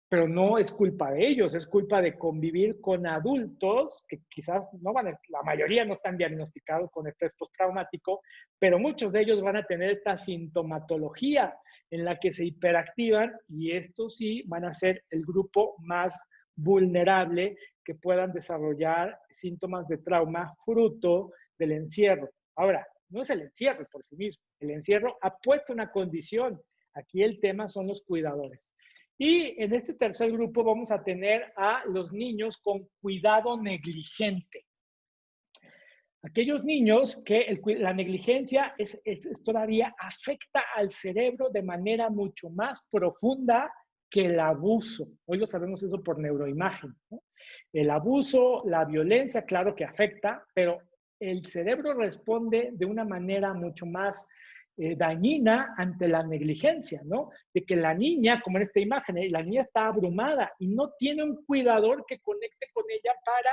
[SPEAKER 1] pero no es culpa de ellos, es culpa de convivir con adultos que quizás no van a, la mayoría no están diagnosticados con estrés postraumático, pero muchos de ellos van a tener esta sintomatología en la que se hiperactivan y estos sí van a ser el grupo más vulnerable que puedan desarrollar síntomas de trauma fruto del encierro. Ahora, no es el encierro por sí mismo, el encierro ha puesto una condición. Aquí el tema son los cuidadores. Y en este tercer grupo vamos a tener a los niños con cuidado negligente. Aquellos niños que la negligencia todavía afecta al cerebro de manera mucho más profunda que el abuso. Hoy lo sabemos eso por neuroimagen, ¿no? El abuso, la violencia, claro que afecta, pero el cerebro responde de una manera mucho más dañina ante la negligencia, ¿no? De que la niña, como en esta imagen, la niña está abrumada y no tiene un cuidador que conecte con ella para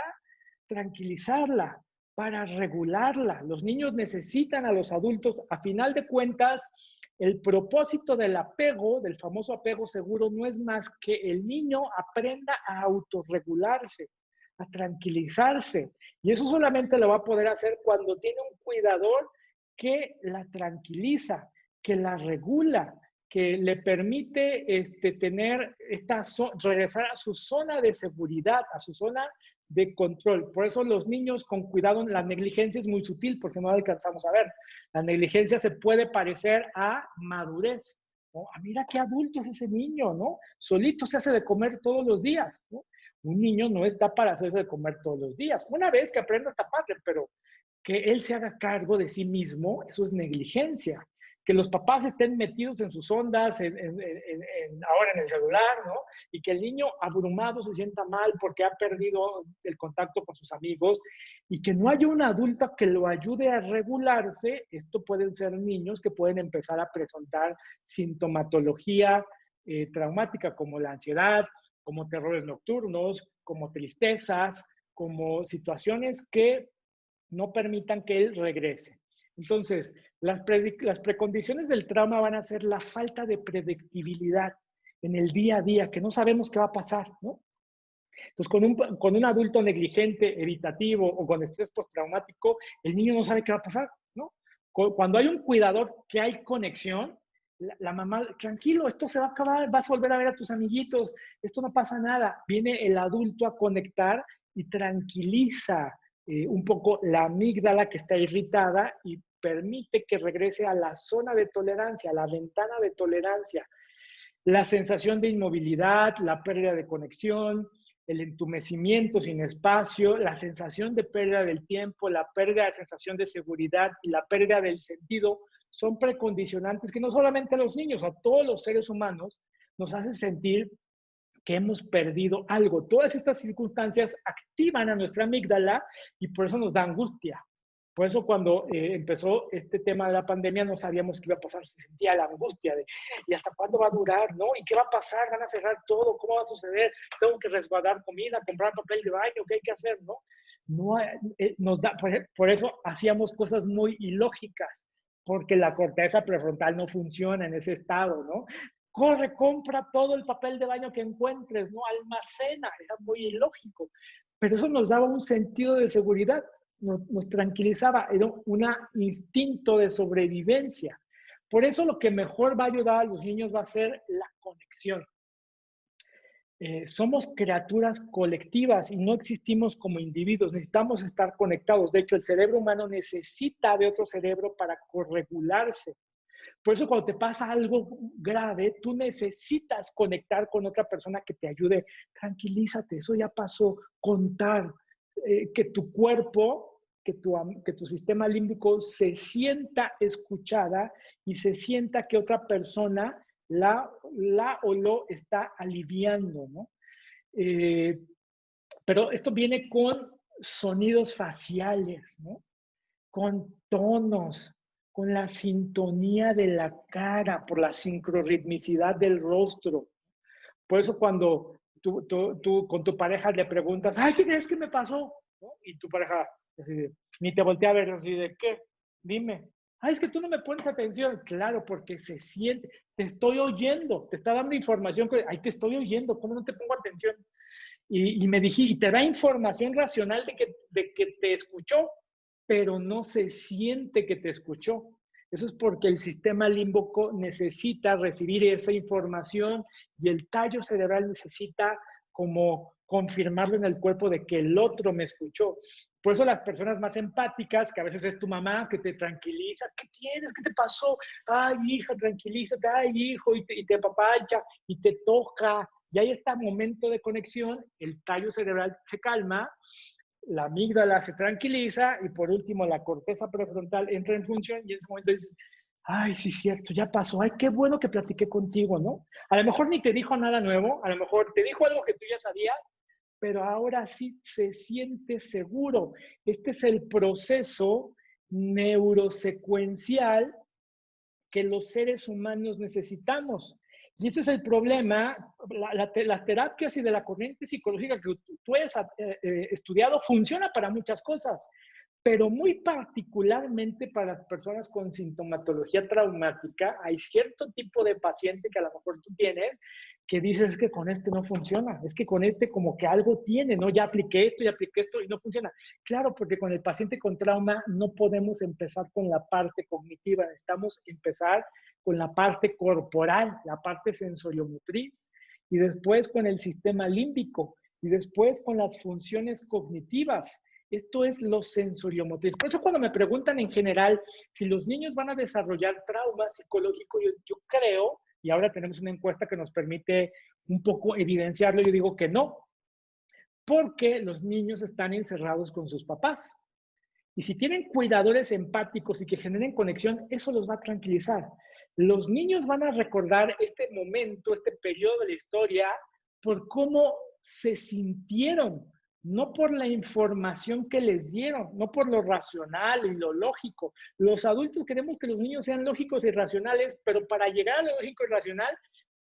[SPEAKER 1] tranquilizarla, para regularla. Los niños necesitan a los adultos. A final de cuentas, el propósito del apego, del famoso apego seguro, no es más que el niño aprenda a autorregularse, a tranquilizarse. Y eso solamente lo va a poder hacer cuando tiene un cuidador que la tranquiliza, que la regula, que le permite tener regresar a su zona de seguridad, a su zona de control. Por eso los niños con cuidado, la negligencia es muy sutil porque no la alcanzamos a ver. La negligencia se puede parecer a madurez. ¿no? Ah, mira qué adulto es ese niño, ¿no? Solito se hace de comer todos los días, ¿no? Un niño no está para hacerse de comer todos los días. Una vez que aprenda está padre, pero que él se haga cargo de sí mismo, eso es negligencia. Que los papás estén metidos en sus ondas, ahora en el celular, ¿no? Y que el niño abrumado se sienta mal porque ha perdido el contacto con sus amigos y que no haya un adulto que lo ayude a regularse. Esto pueden ser niños que pueden empezar a presentar sintomatología traumática como la ansiedad, como terrores nocturnos, como tristezas, como situaciones que no permitan que él regrese. Entonces, las precondiciones del trauma van a ser la falta de predictibilidad en el día a día, que no sabemos qué va a pasar, ¿no? Entonces, con un adulto negligente, evitativo o con estrés postraumático, el niño no sabe qué va a pasar, ¿no? Cuando hay un cuidador que hay conexión, la mamá, tranquilo, esto se va a acabar, vas a volver a ver a tus amiguitos, esto no pasa nada. Viene el adulto a conectar y tranquiliza un poco la amígdala que está irritada y permite que regrese a la zona de tolerancia, a la ventana de tolerancia. La sensación de inmovilidad, la pérdida de conexión, el entumecimiento sin espacio, la sensación de pérdida del tiempo, la pérdida de sensación de seguridad y la pérdida del sentido son precondicionantes que no solamente a los niños, a todos los seres humanos nos hace sentir que hemos perdido algo. Todas estas circunstancias activan a nuestra amígdala y por eso nos da angustia. Por eso cuando empezó este tema de la pandemia no sabíamos qué iba a pasar, se sentía la angustia de ¿y hasta cuándo va a durar? ¿No? ¿Y qué va a pasar? ¿Van a cerrar todo? ¿Cómo va a suceder? ¿Tengo que resguardar comida, comprar papel de baño? ¿Qué hay que hacer? ¿No? No nos da, por eso hacíamos cosas muy ilógicas, porque la corteza prefrontal no funciona en ese estado, ¿no? Corre, compra todo el papel de baño que encuentres, ¿no? Almacena, era muy ilógico, pero eso nos daba un sentido de seguridad, nos tranquilizaba, era un instinto de sobrevivencia. Por eso lo que mejor va a ayudar a los niños va a ser la conexión. Somos criaturas colectivas y no existimos como individuos, necesitamos estar conectados. De hecho, el cerebro humano necesita de otro cerebro para corregularse. Por eso cuando te pasa algo grave, tú necesitas conectar con otra persona que te ayude. Tranquilízate, eso ya pasó. Contar, que tu cuerpo, que tu sistema límbico se sienta escuchada y se sienta que otra persona la o lo está aliviando, ¿no? Pero esto viene con sonidos faciales, ¿no? Con tonos, con la sintonía de la cara, por la sincrorritmicidad del rostro. Por eso cuando tú con tu pareja le preguntas, ay, ¿qué crees que me pasó? ¿No? Y tu pareja así ni te voltea a ver así de, ¿qué? Dime. Ay, es que tú no me pones atención. Claro, porque se siente, te estoy oyendo, te está dando información, ay, te estoy oyendo, ¿cómo no te pongo atención? Y me dijiste, y te da información racional de que te escuchó, pero no se siente que te escuchó. Eso es porque el sistema límbico necesita recibir esa información y el tallo cerebral necesita como confirmarlo en el cuerpo de que el otro me escuchó. Por eso las personas más empáticas, que a veces es tu mamá, que te tranquiliza, ¿qué tienes? ¿Qué te pasó? Ay, hija, tranquilízate, ay, hijo, y te apapacha, y te toca, y hay este momento de conexión, el tallo cerebral se calma, la amígdala se tranquiliza y por último la corteza prefrontal entra en función y en ese momento dices, ay, sí, cierto, ya pasó, ay, qué bueno que platiqué contigo, ¿no? A lo mejor ni te dijo nada nuevo, a lo mejor te dijo algo que tú ya sabías, pero ahora sí se siente seguro. Este es el proceso neurosecuencial que los seres humanos necesitamos. Y ese es el problema, las terapias y de la corriente psicológica que tú has estudiado funciona para muchas cosas, pero muy particularmente para las personas con sintomatología traumática, hay cierto tipo de paciente que a lo mejor tú tienes que dices que con este no funciona, es que con este como que algo tiene, ¿no? Ya apliqué esto y no funciona. Claro, porque con el paciente con trauma no podemos empezar con la parte cognitiva, necesitamos empezar con la parte corporal, la parte sensoriomotriz, y después con el sistema límbico, y después con las funciones cognitivas. Esto es lo sensoriomotriz. Por eso cuando me preguntan en general si los niños van a desarrollar trauma psicológico, yo creo Y ahora tenemos una encuesta que nos permite un poco evidenciarlo. Yo digo que no, porque los niños están encerrados con sus papás. Y si tienen cuidadores empáticos y que generen conexión, eso los va a tranquilizar. Los niños van a recordar este momento, este periodo de la historia, por cómo se sintieron, no por la información que les dieron, no por lo racional y lo lógico. Los adultos queremos que los niños sean lógicos y racionales, pero para llegar a lo lógico y racional,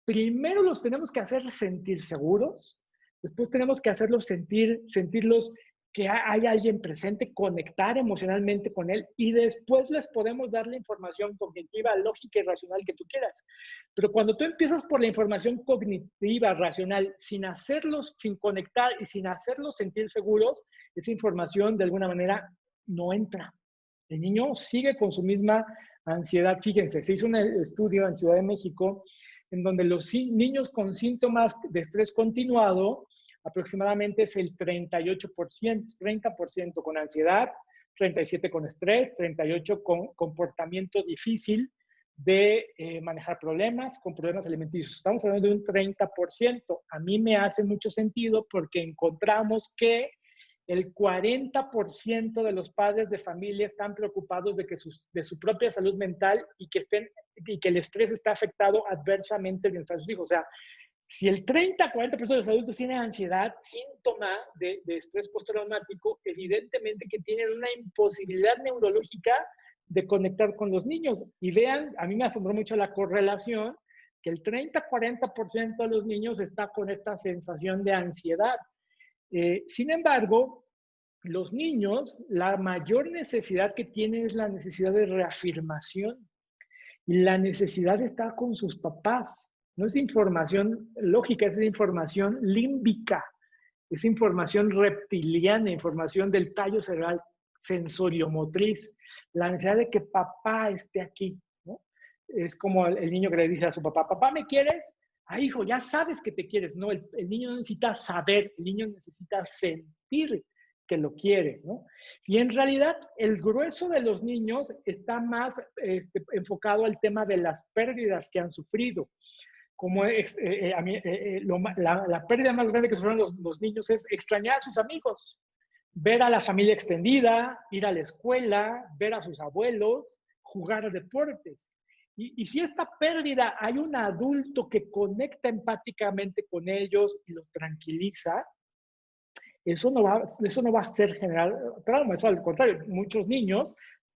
[SPEAKER 1] primero los tenemos que hacer sentir seguros, después tenemos que hacerlos sentirlos que hay alguien presente, conectar emocionalmente con él y después les podemos dar la información cognitiva, lógica y racional que tú quieras. Pero cuando tú empiezas por la información cognitiva, racional, sin hacerlos, sin conectar y sin hacerlos sentir seguros, esa información de alguna manera no entra. El niño sigue con su misma ansiedad. Fíjense, se hizo un estudio en Ciudad de México en donde los niños con síntomas de estrés continuado aproximadamente es el 38%, 30% con ansiedad, 37% con estrés, 38% con comportamiento difícil de manejar problemas, con problemas alimenticios. Estamos hablando de un 30%. A mí me hace mucho sentido porque encontramos que el 40% de los padres de familia están preocupados de su propia salud mental y que el estrés está afectado adversamente a sus hijos. O sea, si el 30-40% de los adultos tienen ansiedad, síntoma de estrés postraumático, evidentemente que tienen una imposibilidad neurológica de conectar con los niños. Y vean, a mí me asombró mucho la correlación, que el 30-40% de los niños está con esta sensación de ansiedad. Sin embargo, los niños, la mayor necesidad que tienen es la necesidad de reafirmación y la necesidad de estar con sus papás. No es información lógica, es información límbica, es información reptiliana, información del tallo cerebral sensoriomotriz, la necesidad de que papá esté aquí, ¿no? Es como el niño que le dice a su papá, papá, ¿me quieres? Ah, hijo, ya sabes que te quieres. No, el niño no necesita saber, el niño necesita sentir que lo quiere, ¿no? Y en realidad el grueso de los niños está más enfocado al tema de las pérdidas que han sufrido. Como la pérdida más grande que sufrieron los niños es extrañar a sus amigos, ver a la familia extendida, ir a la escuela, ver a sus abuelos, jugar a deportes. Y si esta pérdida hay un adulto que conecta empáticamente con ellos y los tranquiliza, eso no va a ser generar trauma. Eso al contrario, muchos niños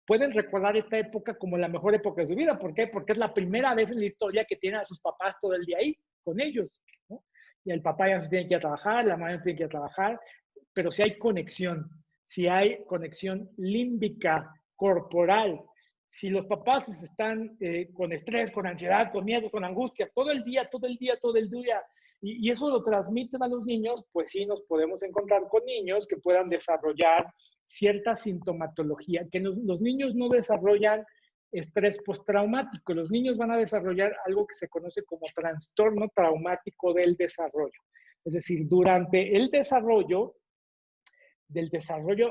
[SPEAKER 1] pueden recordar esta época como la mejor época de su vida. ¿Por qué? Porque es la primera vez en la historia que tienen a sus papás todo el día ahí, con ellos, ¿no? Y el papá ya se tiene que ir a trabajar, la mamá tiene que ir a trabajar, pero si hay conexión límbica, corporal, si los papás están con estrés, con ansiedad, con miedo, con angustia, todo el día, y eso lo transmiten a los niños, pues sí nos podemos encontrar con niños que puedan desarrollar cierta sintomatología, que los niños no desarrollan estrés postraumático, los niños van a desarrollar algo que se conoce como trastorno traumático del desarrollo. Es decir, durante el desarrollo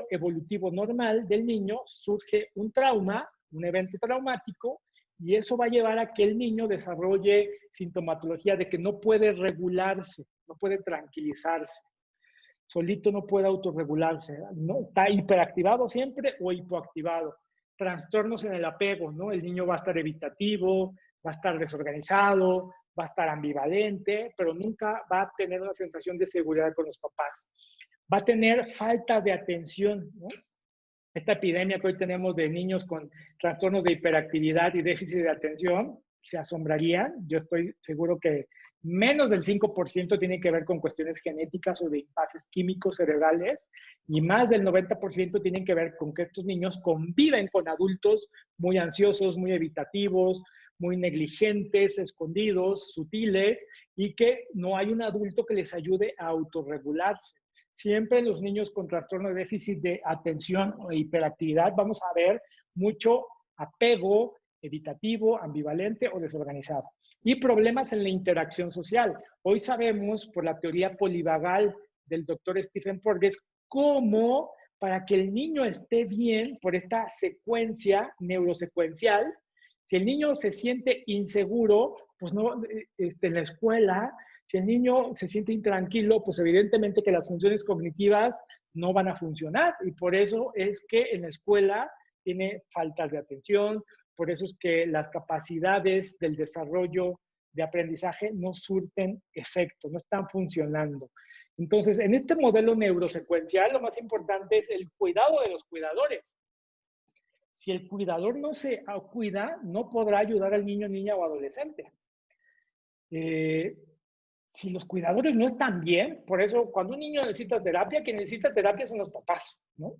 [SPEAKER 1] evolutivo normal del niño surge un trauma, un evento traumático, y eso va a llevar a que el niño desarrolle sintomatología de que no puede regularse, no puede tranquilizarse. Solito no puede autorregularse, ¿no? Está hiperactivado siempre o hipoactivado. Trastornos en el apego, ¿no? El niño va a estar evitativo, va a estar desorganizado, va a estar ambivalente, pero nunca va a tener una sensación de seguridad con los papás. Va a tener falta de atención, ¿no? Esta epidemia que hoy tenemos de niños con trastornos de hiperactividad y déficit de atención, se asombrarían. Yo estoy seguro que menos del 5% tiene que ver con cuestiones genéticas o de impases químicos cerebrales y más del 90% tienen que ver con que estos niños conviven con adultos muy ansiosos, muy evitativos, muy negligentes, escondidos, sutiles y que no hay un adulto que les ayude a autorregularse. Siempre los niños con trastorno de déficit de atención o hiperactividad vamos a ver mucho apego evitativo, ambivalente o desorganizado. Y problemas en la interacción social. Hoy sabemos por la teoría polivagal del doctor Stephen Porges cómo para que el niño esté bien por esta secuencia neurosecuencial, si el niño se siente inseguro, pues no, en la escuela, si el niño se siente intranquilo, pues evidentemente que las funciones cognitivas no van a funcionar y por eso es que en la escuela tiene faltas de atención, por eso es que las capacidades del desarrollo de aprendizaje no surten efecto, no están funcionando. Entonces, en este modelo neurosecuencial, lo más importante es el cuidado de los cuidadores. Si el cuidador no se cuida, no podrá ayudar al niño, niña o adolescente. Si los cuidadores no están bien, por eso cuando un niño necesita terapia, quien necesita terapia son los papás, ¿no?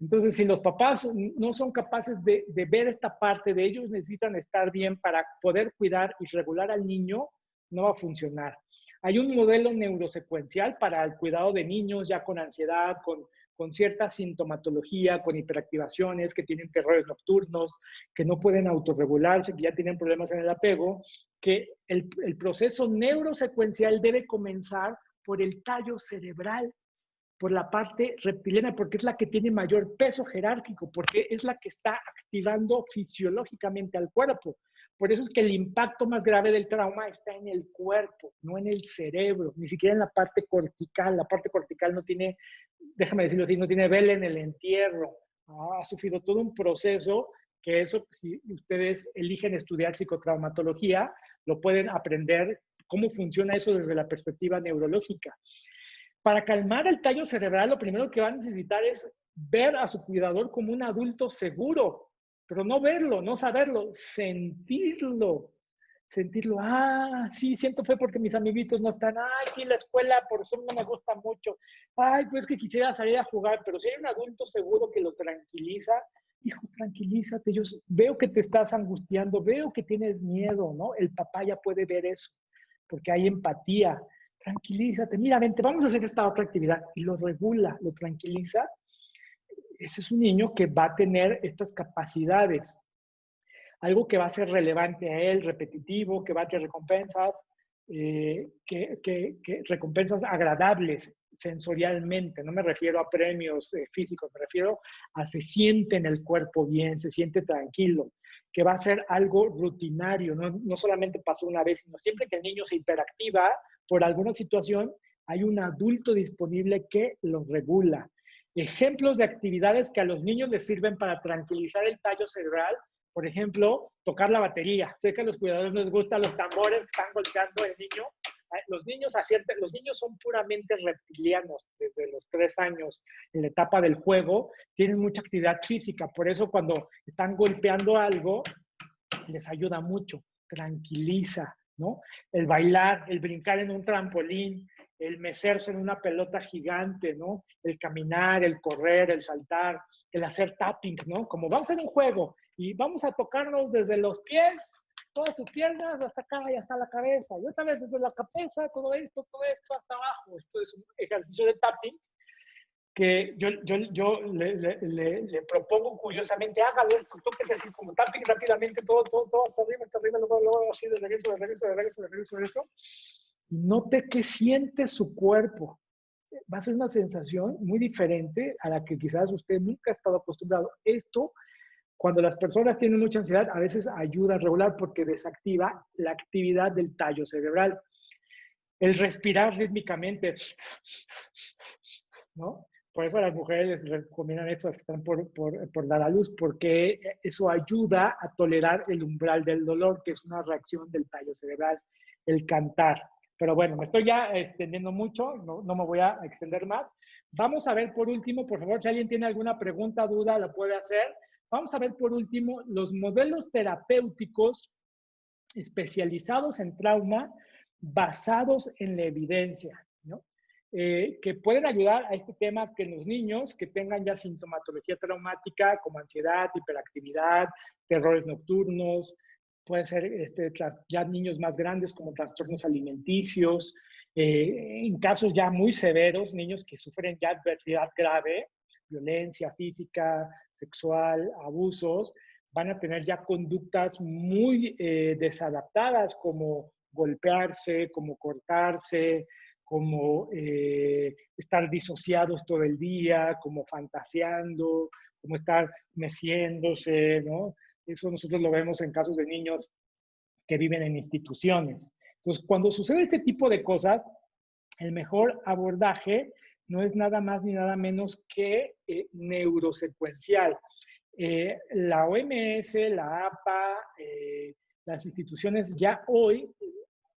[SPEAKER 1] Entonces, si los papás no son capaces de ver esta parte de ellos, necesitan estar bien para poder cuidar y regular al niño, no va a funcionar. Hay un modelo neurosecuencial para el cuidado de niños ya con ansiedad, con cierta sintomatología, con hiperactivaciones, que tienen terrores nocturnos, que no pueden autorregularse, que ya tienen problemas en el apego, que el proceso neurosecuencial debe comenzar por el tallo cerebral, por la parte reptiliana, porque es la que tiene mayor peso jerárquico, porque es la que está activando fisiológicamente al cuerpo. Por eso es que el impacto más grave del trauma está en el cuerpo, no en el cerebro, ni siquiera en la parte cortical. La parte cortical no tiene, déjame decirlo así, no tiene vela en el entierro. Ha sufrido todo un proceso que eso, si ustedes eligen estudiar psicotraumatología, lo pueden aprender cómo funciona eso desde la perspectiva neurológica. Para calmar el tallo cerebral, lo primero que va a necesitar es ver a su cuidador como un adulto seguro, pero no verlo, no saberlo, sentirlo. Sentirlo, sí, siento fe porque mis amiguitos no están, sí, la escuela por eso no me gusta mucho, pues que quisiera salir a jugar, pero si hay un adulto seguro que lo tranquiliza, hijo, tranquilízate, yo veo que te estás angustiando, veo que tienes miedo, ¿no? El papá ya puede ver eso, porque hay empatía. Tranquilízate, mira, vente, vamos a hacer esta otra actividad, y lo regula, lo tranquiliza. Ese es un niño que va a tener estas capacidades. Algo que va a ser relevante a él, repetitivo, que va a tener recompensas, recompensas agradables sensorialmente. No me refiero a premios físicos, me refiero a se siente en el cuerpo bien, se siente tranquilo, que va a ser algo rutinario, no solamente pasó una vez, sino siempre que el niño se hiperactiva por alguna situación, hay un adulto disponible que lo regula. Ejemplos de actividades que a los niños les sirven para tranquilizar el tallo cerebral. Por ejemplo, tocar la batería. Sé que a los cuidadores les gustan los tambores que están golpeando el niño. Los niños son puramente reptilianos desde los 3 años en la etapa del juego. Tienen mucha actividad física. Por eso cuando están golpeando algo, les ayuda mucho. Tranquiliza, ¿no? El bailar, el brincar en un trampolín, el mecerse en una pelota gigante, ¿no? El caminar, el correr, el saltar, el hacer tapping, ¿no? Como vamos a hacer un juego y vamos a tocarnos desde los pies, todas tus piernas, hasta acá y hasta la cabeza. Y otra vez desde la cabeza, todo esto hasta abajo. Esto es un ejercicio de tapping que yo le propongo curiosamente, hágalo, tóquese así como tapping rápidamente, todo hasta arriba, luego así de regreso. Y note que siente su cuerpo. Va a ser una sensación muy diferente a la que quizás usted nunca ha estado acostumbrado. Esto, cuando las personas tienen mucha ansiedad, a veces ayuda a regular porque desactiva la actividad del tallo cerebral. El respirar rítmicamente, ¿no? Por eso a las mujeres les recomiendan eso, que están por dar a luz, porque eso ayuda a tolerar el umbral del dolor, que es una reacción del tallo cerebral. El cantar. Pero bueno, me estoy ya extendiendo mucho, no me voy a extender más. Vamos a ver por último, por favor, si alguien tiene alguna pregunta, duda, la puede hacer. Vamos a ver por último los modelos terapéuticos especializados en trauma basados en la evidencia, ¿no? Que pueden ayudar a este tema que los niños que tengan ya sintomatología traumática como ansiedad, hiperactividad, terrores nocturnos, pueden ser ya niños más grandes como trastornos alimenticios, en casos ya muy severos, niños que sufren ya adversidad grave, violencia física, sexual, abusos, van a tener ya conductas muy desadaptadas como golpearse, como cortarse, como estar disociados todo el día, como fantaseando, como estar meciéndose, ¿no? Eso nosotros lo vemos en casos de niños que viven en instituciones. Entonces, cuando sucede este tipo de cosas, el mejor abordaje no es nada más ni nada menos que neurosecuencial. La OMS, la APA, las instituciones ya hoy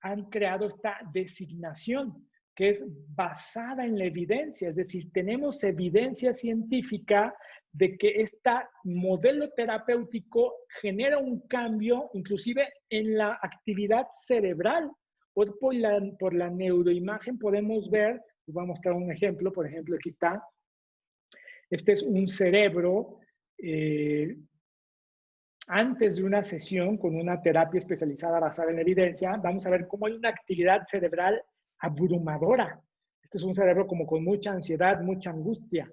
[SPEAKER 1] han creado esta designación que es basada en la evidencia, es decir, tenemos evidencia científica de que este modelo terapéutico genera un cambio inclusive en la actividad cerebral. Hoy por la neuroimagen podemos ver, les voy a mostrar un ejemplo, por ejemplo, aquí está, este es un cerebro antes de una sesión con una terapia especializada basada en la evidencia, vamos a ver cómo hay una actividad cerebral abrumadora. Este es un cerebro como con mucha ansiedad, mucha angustia,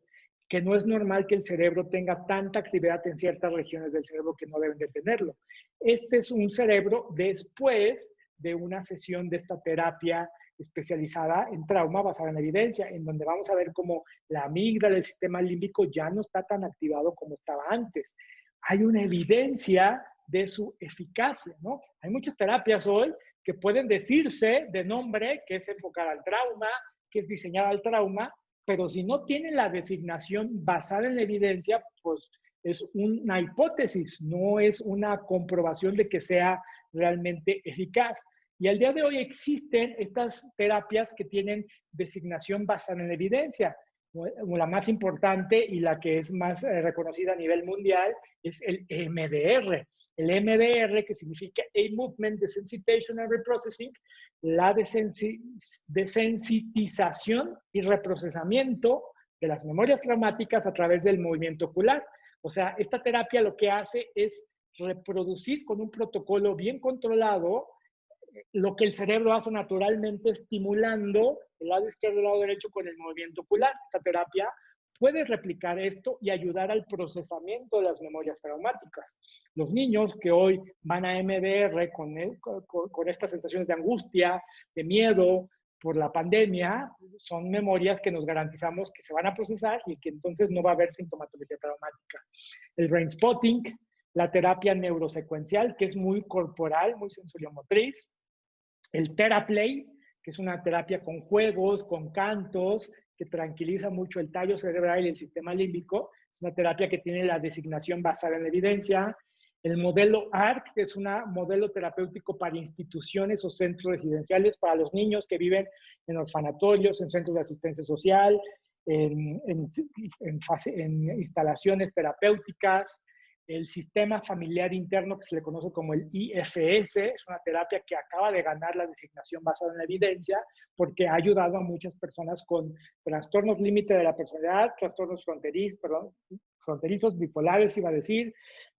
[SPEAKER 1] que no es normal que el cerebro tenga tanta actividad en ciertas regiones del cerebro que no deben de tenerlo. Este es un cerebro después de una sesión de esta terapia especializada en trauma basada en evidencia, en donde vamos a ver cómo la amígdala, el sistema límbico ya no está tan activado como estaba antes. Hay una evidencia de su eficacia, ¿no? Hay muchas terapias hoy que pueden decirse de nombre que es enfocada al trauma, que es diseñada al trauma, pero si no tiene la designación basada en la evidencia, pues es una hipótesis, no es una comprobación de que sea realmente eficaz. Y al día de hoy existen estas terapias que tienen designación basada en la evidencia. La más importante y la que es más reconocida a nivel mundial es el EMDR. El EMDR, que significa A-Movement Desensitization and Reprocessing, la desensitización y reprocesamiento de las memorias traumáticas a través del movimiento ocular. O sea, esta terapia lo que hace es reproducir con un protocolo bien controlado lo que el cerebro hace naturalmente, estimulando el lado izquierdo y el lado derecho con el movimiento ocular. Esta terapia puede replicar esto y ayudar al procesamiento de las memorias traumáticas. Los niños que hoy van a MDR con estas sensaciones de angustia, de miedo por la pandemia, son memorias que nos garantizamos que se van a procesar y que entonces no va a haber sintomatología traumática. El brain spotting, la terapia neurosecuencial, que es muy corporal, muy sensoriomotriz. El TheraPlay, que es una terapia con juegos, con cantos, que tranquiliza mucho el tallo cerebral y el sistema límbico. Es una terapia que tiene la designación basada en la evidencia. El modelo ARC, que es un modelo terapéutico para instituciones o centros residenciales para los niños que viven en orfanatorios, en centros de asistencia social, en instalaciones terapéuticas. El sistema familiar interno, que se le conoce como el IFS, es una terapia que acaba de ganar la designación basada en la evidencia porque ha ayudado a muchas personas con trastornos límite de la personalidad, trastornos fronterizos, bipolares, iba a decir,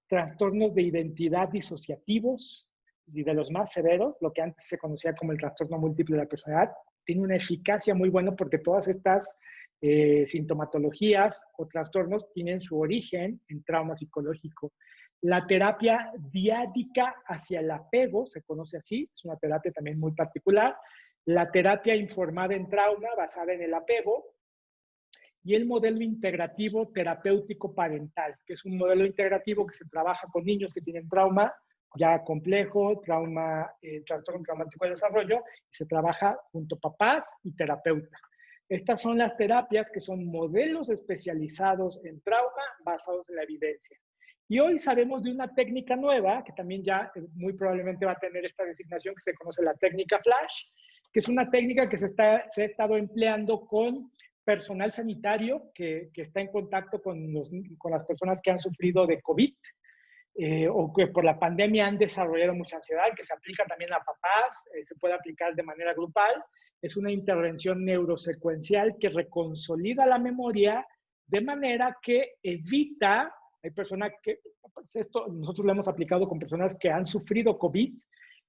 [SPEAKER 1] trastornos de identidad disociativos y de los más severos, lo que antes se conocía como el trastorno múltiple de la personalidad. Tiene una eficacia muy buena porque todas estas sintomatologías o trastornos tienen su origen en trauma psicológico. La terapia diádica hacia el apego, se conoce así, es una terapia también muy particular. La terapia informada en trauma, basada en el apego. Y el modelo integrativo terapéutico parental, que es un modelo integrativo que se trabaja con niños que tienen trauma ya complejo, trastorno traumático de desarrollo, y se trabaja junto a papás y terapeuta. Estas son las terapias que son modelos especializados en trauma basados en la evidencia. Y hoy sabemos de una técnica nueva, que también ya muy probablemente va a tener esta designación, que se conoce la técnica Flash, que es una técnica que se ha estado empleando con personal sanitario que está en contacto con las personas que han sufrido de COVID o que por la pandemia han desarrollado mucha ansiedad, que se aplica también a papás, se puede aplicar de manera grupal. Es una intervención neurosecuencial que reconsolida la memoria de manera que evita, hay personas que, esto nosotros lo hemos aplicado con personas que han sufrido COVID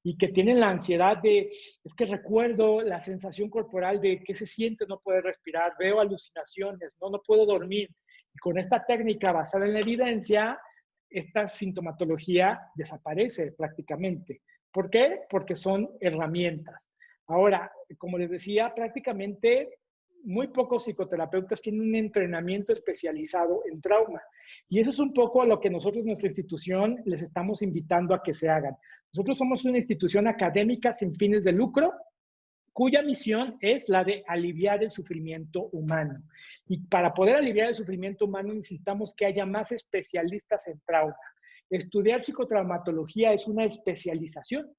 [SPEAKER 1] y que tienen la ansiedad de, es que recuerdo la sensación corporal de qué se siente no poder respirar, veo alucinaciones, no puedo dormir. Y con esta técnica basada en la evidencia, esta sintomatología desaparece prácticamente. ¿Por qué? Porque son herramientas. Ahora, como les decía, prácticamente muy pocos psicoterapeutas tienen un entrenamiento especializado en trauma. Y eso es un poco a lo que nosotros, nuestra institución, les estamos invitando a que se hagan. Nosotros somos una institución académica sin fines de lucro, cuya misión es la de aliviar el sufrimiento humano. Y para poder aliviar el sufrimiento humano necesitamos que haya más especialistas en trauma. Estudiar psicotraumatología es una especialización.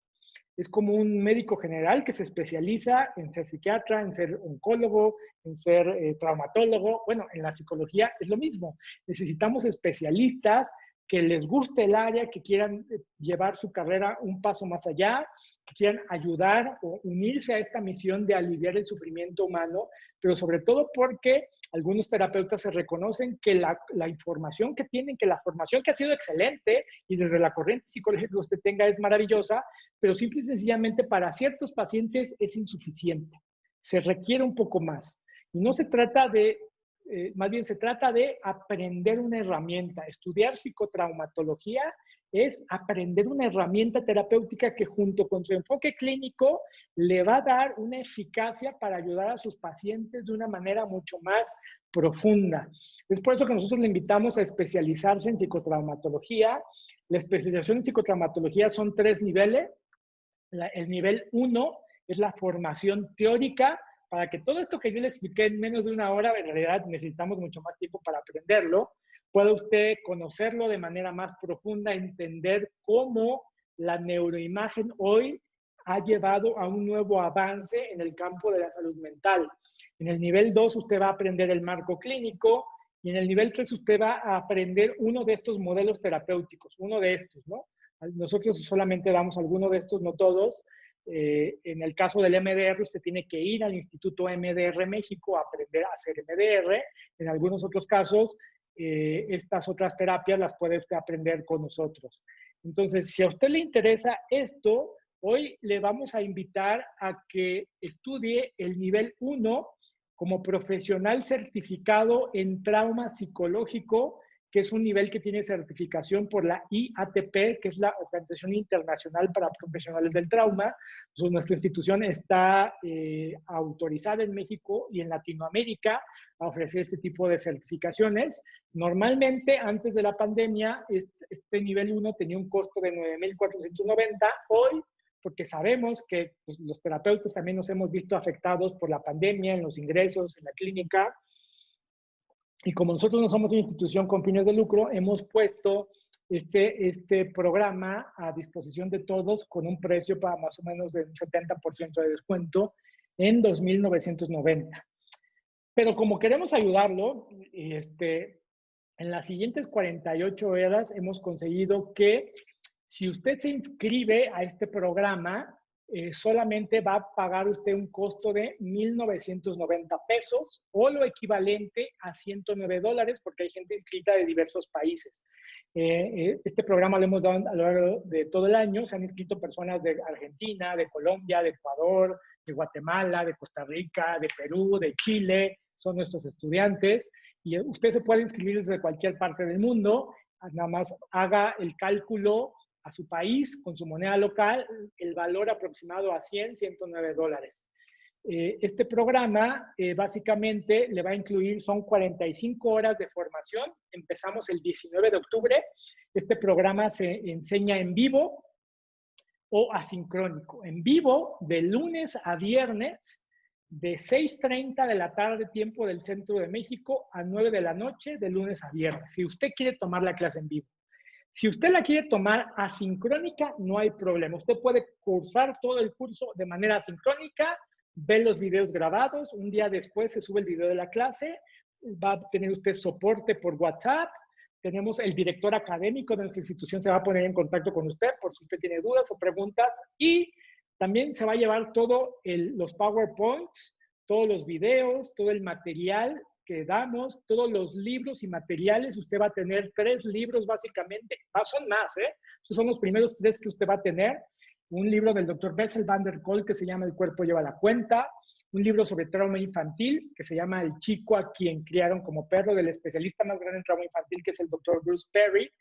[SPEAKER 1] Es como un médico general que se especializa en ser psiquiatra, en ser oncólogo, en ser traumatólogo. Bueno, en la psicología es lo mismo. Necesitamos especialistas que les guste el área, que quieran llevar su carrera un paso más allá, que quieran ayudar o unirse a esta misión de aliviar el sufrimiento humano, pero sobre todo porque algunos terapeutas se reconocen que la información que tienen, que la formación que ha sido excelente y desde la corriente psicológica que usted tenga es maravillosa, pero simple y sencillamente para ciertos pacientes es insuficiente. Se requiere un poco más. Y no se trata de, más bien se trata de aprender una herramienta. Estudiar psicotraumatología es aprender una herramienta terapéutica que junto con su enfoque clínico le va a dar una eficacia para ayudar a sus pacientes de una manera mucho más profunda. Es por eso que nosotros le invitamos a especializarse en psicotraumatología. La especialización en psicotraumatología son 3 niveles. El nivel 1 es la formación teórica, para que todo esto que yo le expliqué en menos de una hora, en realidad necesitamos mucho más tiempo para aprenderlo, pueda usted conocerlo de manera más profunda, entender cómo la neuroimagen hoy ha llevado a un nuevo avance en el campo de la salud mental. En el nivel 2 usted va a aprender el marco clínico y en el nivel 3 usted va a aprender uno de estos modelos terapéuticos, uno de estos, ¿no? Nosotros solamente damos alguno de estos, no todos. En el caso del MDR, usted tiene que ir al Instituto MDR México a aprender a hacer MDR. En algunos otros casos, estas otras terapias las puede usted aprender con nosotros. Entonces, si a usted le interesa esto, hoy le vamos a invitar a que estudie el nivel 1 como profesional certificado en trauma psicológico, que es un nivel que tiene certificación por la IATP, que es la Organización Internacional para Profesionales del Trauma. Entonces, nuestra institución está autorizada en México y en Latinoamérica a ofrecer este tipo de certificaciones. Normalmente, antes de la pandemia, este nivel 1 tenía un costo de 9,490. Hoy, porque sabemos que pues, los terapeutas también nos hemos visto afectados por la pandemia en los ingresos, en la clínica, y como nosotros no somos una institución con fines de lucro, hemos puesto este programa a disposición de todos con un precio para más o menos de un 70% de descuento en 2,990. Pero como queremos ayudarlo, en las siguientes 48 horas hemos conseguido que si usted se inscribe a este programa, solamente va a pagar usted un costo de 1,990 pesos o lo equivalente a $109 porque hay gente inscrita de diversos países. Este programa lo hemos dado a lo largo de todo el año. Se han inscrito personas de Argentina, de Colombia, de Ecuador, de Guatemala, de Costa Rica, de Perú, de Chile. Son nuestros estudiantes y usted se puede inscribir desde cualquier parte del mundo. Nada más haga el cálculo a su país con su moneda local, el valor aproximado a $109. Este programa básicamente le va a incluir, son 45 horas de formación. Empezamos el 19 de octubre. Este programa se enseña en vivo o asincrónico. En vivo, de lunes a viernes, de 6:30 de la tarde, tiempo del centro de México, a 9 de la noche, de lunes a viernes. Si usted quiere tomar la clase en vivo. Si usted la quiere tomar asincrónica, no hay problema. Usted puede cursar todo el curso de manera asincrónica, ver los videos grabados, un día después se sube el video de la clase, va a tener usted soporte por WhatsApp, tenemos el director académico de nuestra institución, se va a poner en contacto con usted por si usted tiene dudas o preguntas, y también se va a llevar todos los PowerPoints, todos los videos, todo el material que damos, todos los libros y materiales. Usted va a tener 3 libros básicamente, son más, Esos son los primeros 3 que usted va a tener. Un libro del Dr. Bessel van der Kolk que se llama El cuerpo lleva la cuenta, un libro sobre trauma infantil que se llama El chico a quien criaron como perro, del especialista más grande en trauma infantil, que es el Dr. Bruce Perry.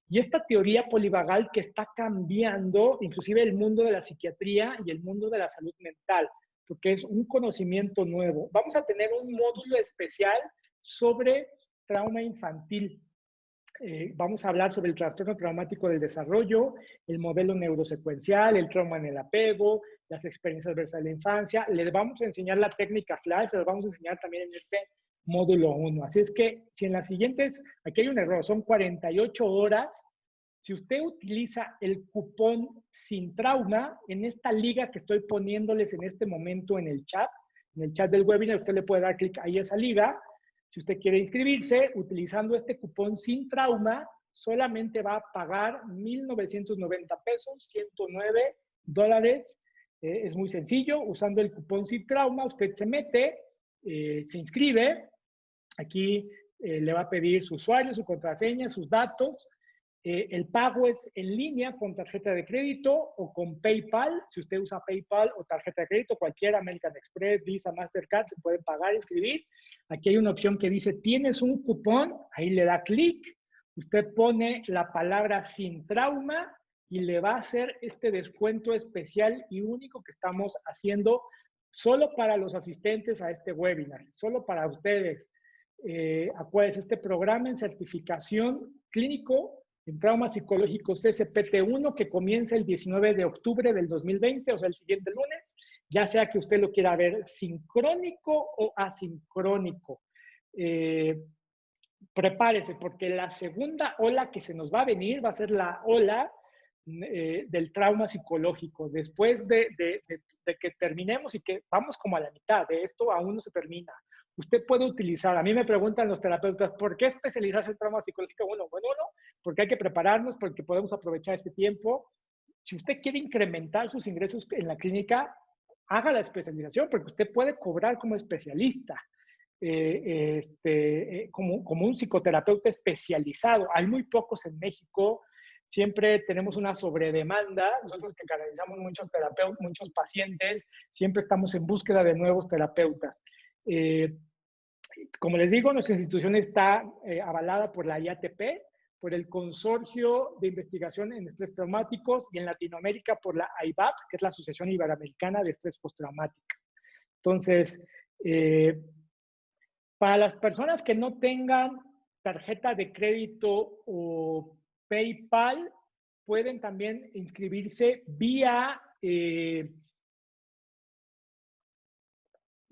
[SPEAKER 1] Y esta teoría polivagal que está cambiando inclusive el mundo de la psiquiatría y el mundo de la salud mental. porque es un conocimiento nuevo. Vamos a tener un módulo especial sobre trauma infantil. Vamos a hablar sobre el trastorno traumático del desarrollo, el modelo neurosecuencial, el trauma en el apego, las experiencias adversas de la infancia. Les vamos a enseñar la técnica FLASH, se los vamos a enseñar también en este módulo 1. Así es que si en las siguientes, aquí hay un error, son 48 horas. Si usted utiliza el cupón sin trauma, en esta liga que estoy poniéndoles en este momento en el chat del webinar, usted le puede dar clic ahí a esa liga. Si usted quiere inscribirse, utilizando este cupón sin trauma, solamente va a pagar 1,990 pesos, $109. Es muy sencillo. Usando el cupón sin trauma, usted se mete, se inscribe. Aquí le va a pedir su usuario, su contraseña, sus datos. El pago es en línea con tarjeta de crédito o con PayPal. Si usted usa PayPal o tarjeta de crédito, cualquiera, American Express, Visa, Mastercard, se puede pagar, inscribir. Aquí hay una opción que dice, ¿tienes un cupón? Ahí le da clic. Usted pone la palabra sin trauma y le va a hacer este descuento especial y único que estamos haciendo solo para los asistentes a este webinar, solo para ustedes. Acuérdense, este programa en certificación clínico en trauma psicológico CCPT1 que comienza el 19 de octubre del 2020, o sea, el siguiente lunes, ya sea que usted lo quiera ver sincrónico o asincrónico. Prepárese, porque la segunda ola que se nos va a venir va a ser la ola del trauma psicológico. Después de que terminemos y que vamos como a la mitad de esto, aún no se termina. Usted puede utilizar, a mí me preguntan los terapeutas, ¿por qué especializarse en trauma psicológico? Bueno, porque hay que prepararnos, porque podemos aprovechar este tiempo. Si usted quiere incrementar sus ingresos en la clínica, haga la especialización, porque usted puede cobrar como especialista, como un psicoterapeuta especializado. Hay muy pocos en México. Siempre tenemos una sobredemanda. Nosotros que canalizamos muchos pacientes, siempre estamos en búsqueda de nuevos terapeutas. Como les digo, nuestra institución está avalada por la IATP, por el Consorcio de Investigación en Estrés Traumáticos y en Latinoamérica por la AIVAP, que es la Asociación Iberoamericana de Estrés Postraumático. Entonces, para las personas que no tengan tarjeta de crédito o PayPal, pueden también inscribirse vía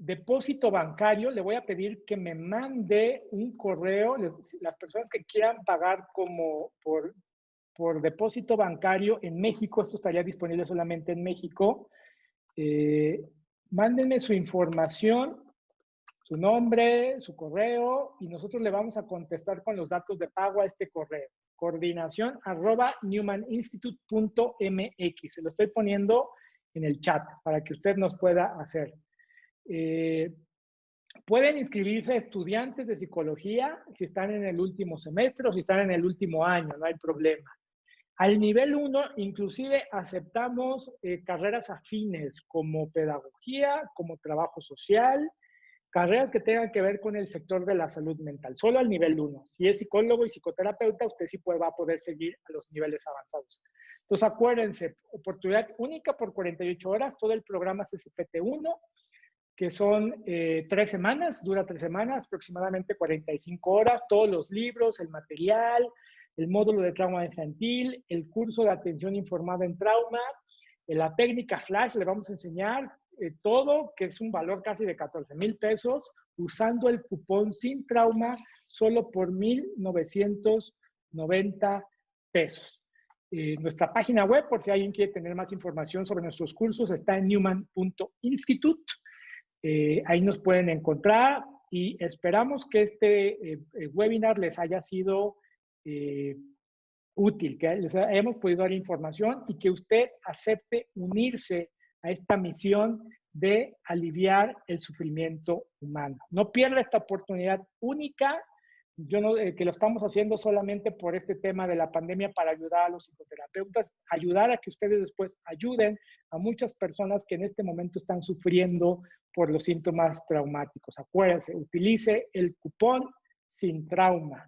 [SPEAKER 1] depósito bancario. Le voy a pedir que me mande un correo. Las personas que quieran pagar como por depósito bancario en México, esto estaría disponible solamente en México. Mándenme su información, su nombre, su correo, y nosotros le vamos a contestar con los datos de pago a este correo. coordinación@newmaninstitute.mx. Se lo estoy poniendo en el chat para que usted nos pueda hacer. Pueden inscribirse estudiantes de psicología si están en el último semestre o si están en el último año, no hay problema. Al nivel 1, inclusive aceptamos carreras afines como pedagogía, como trabajo social, carreras que tengan que ver con el sector de la salud mental, solo al nivel 1. Si es psicólogo y psicoterapeuta, usted sí va a poder seguir a los niveles avanzados. Entonces, acuérdense, oportunidad única por 48 horas, todo el programa CCPT1, que son 3 semanas, dura 3 semanas, aproximadamente 45 horas, todos los libros, el material, el módulo de trauma infantil, el curso de atención informada en trauma, la técnica FLASH, le vamos a enseñar todo, que es un valor casi de 14,000 pesos, usando el cupón sin trauma, solo por 1,990 pesos. Nuestra página web, por si alguien quiere tener más información sobre nuestros cursos, está en newman.institute. Ahí nos pueden encontrar y esperamos que este webinar les haya sido útil, que les hayamos podido dar información y que usted acepte unirse a esta misión de aliviar el sufrimiento humano. No pierda esta oportunidad única. Que lo estamos haciendo solamente por este tema de la pandemia para ayudar a los psicoterapeutas, ayudar a que ustedes después ayuden a muchas personas que en este momento están sufriendo por los síntomas traumáticos. Acuérdense, utilice el cupón sin trauma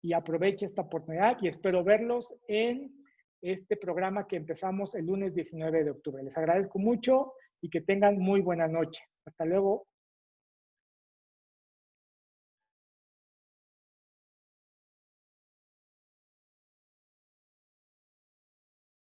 [SPEAKER 1] y aproveche esta oportunidad y espero verlos en este programa que empezamos el lunes 19 de octubre. Les agradezco mucho y que tengan muy buena noche. Hasta luego.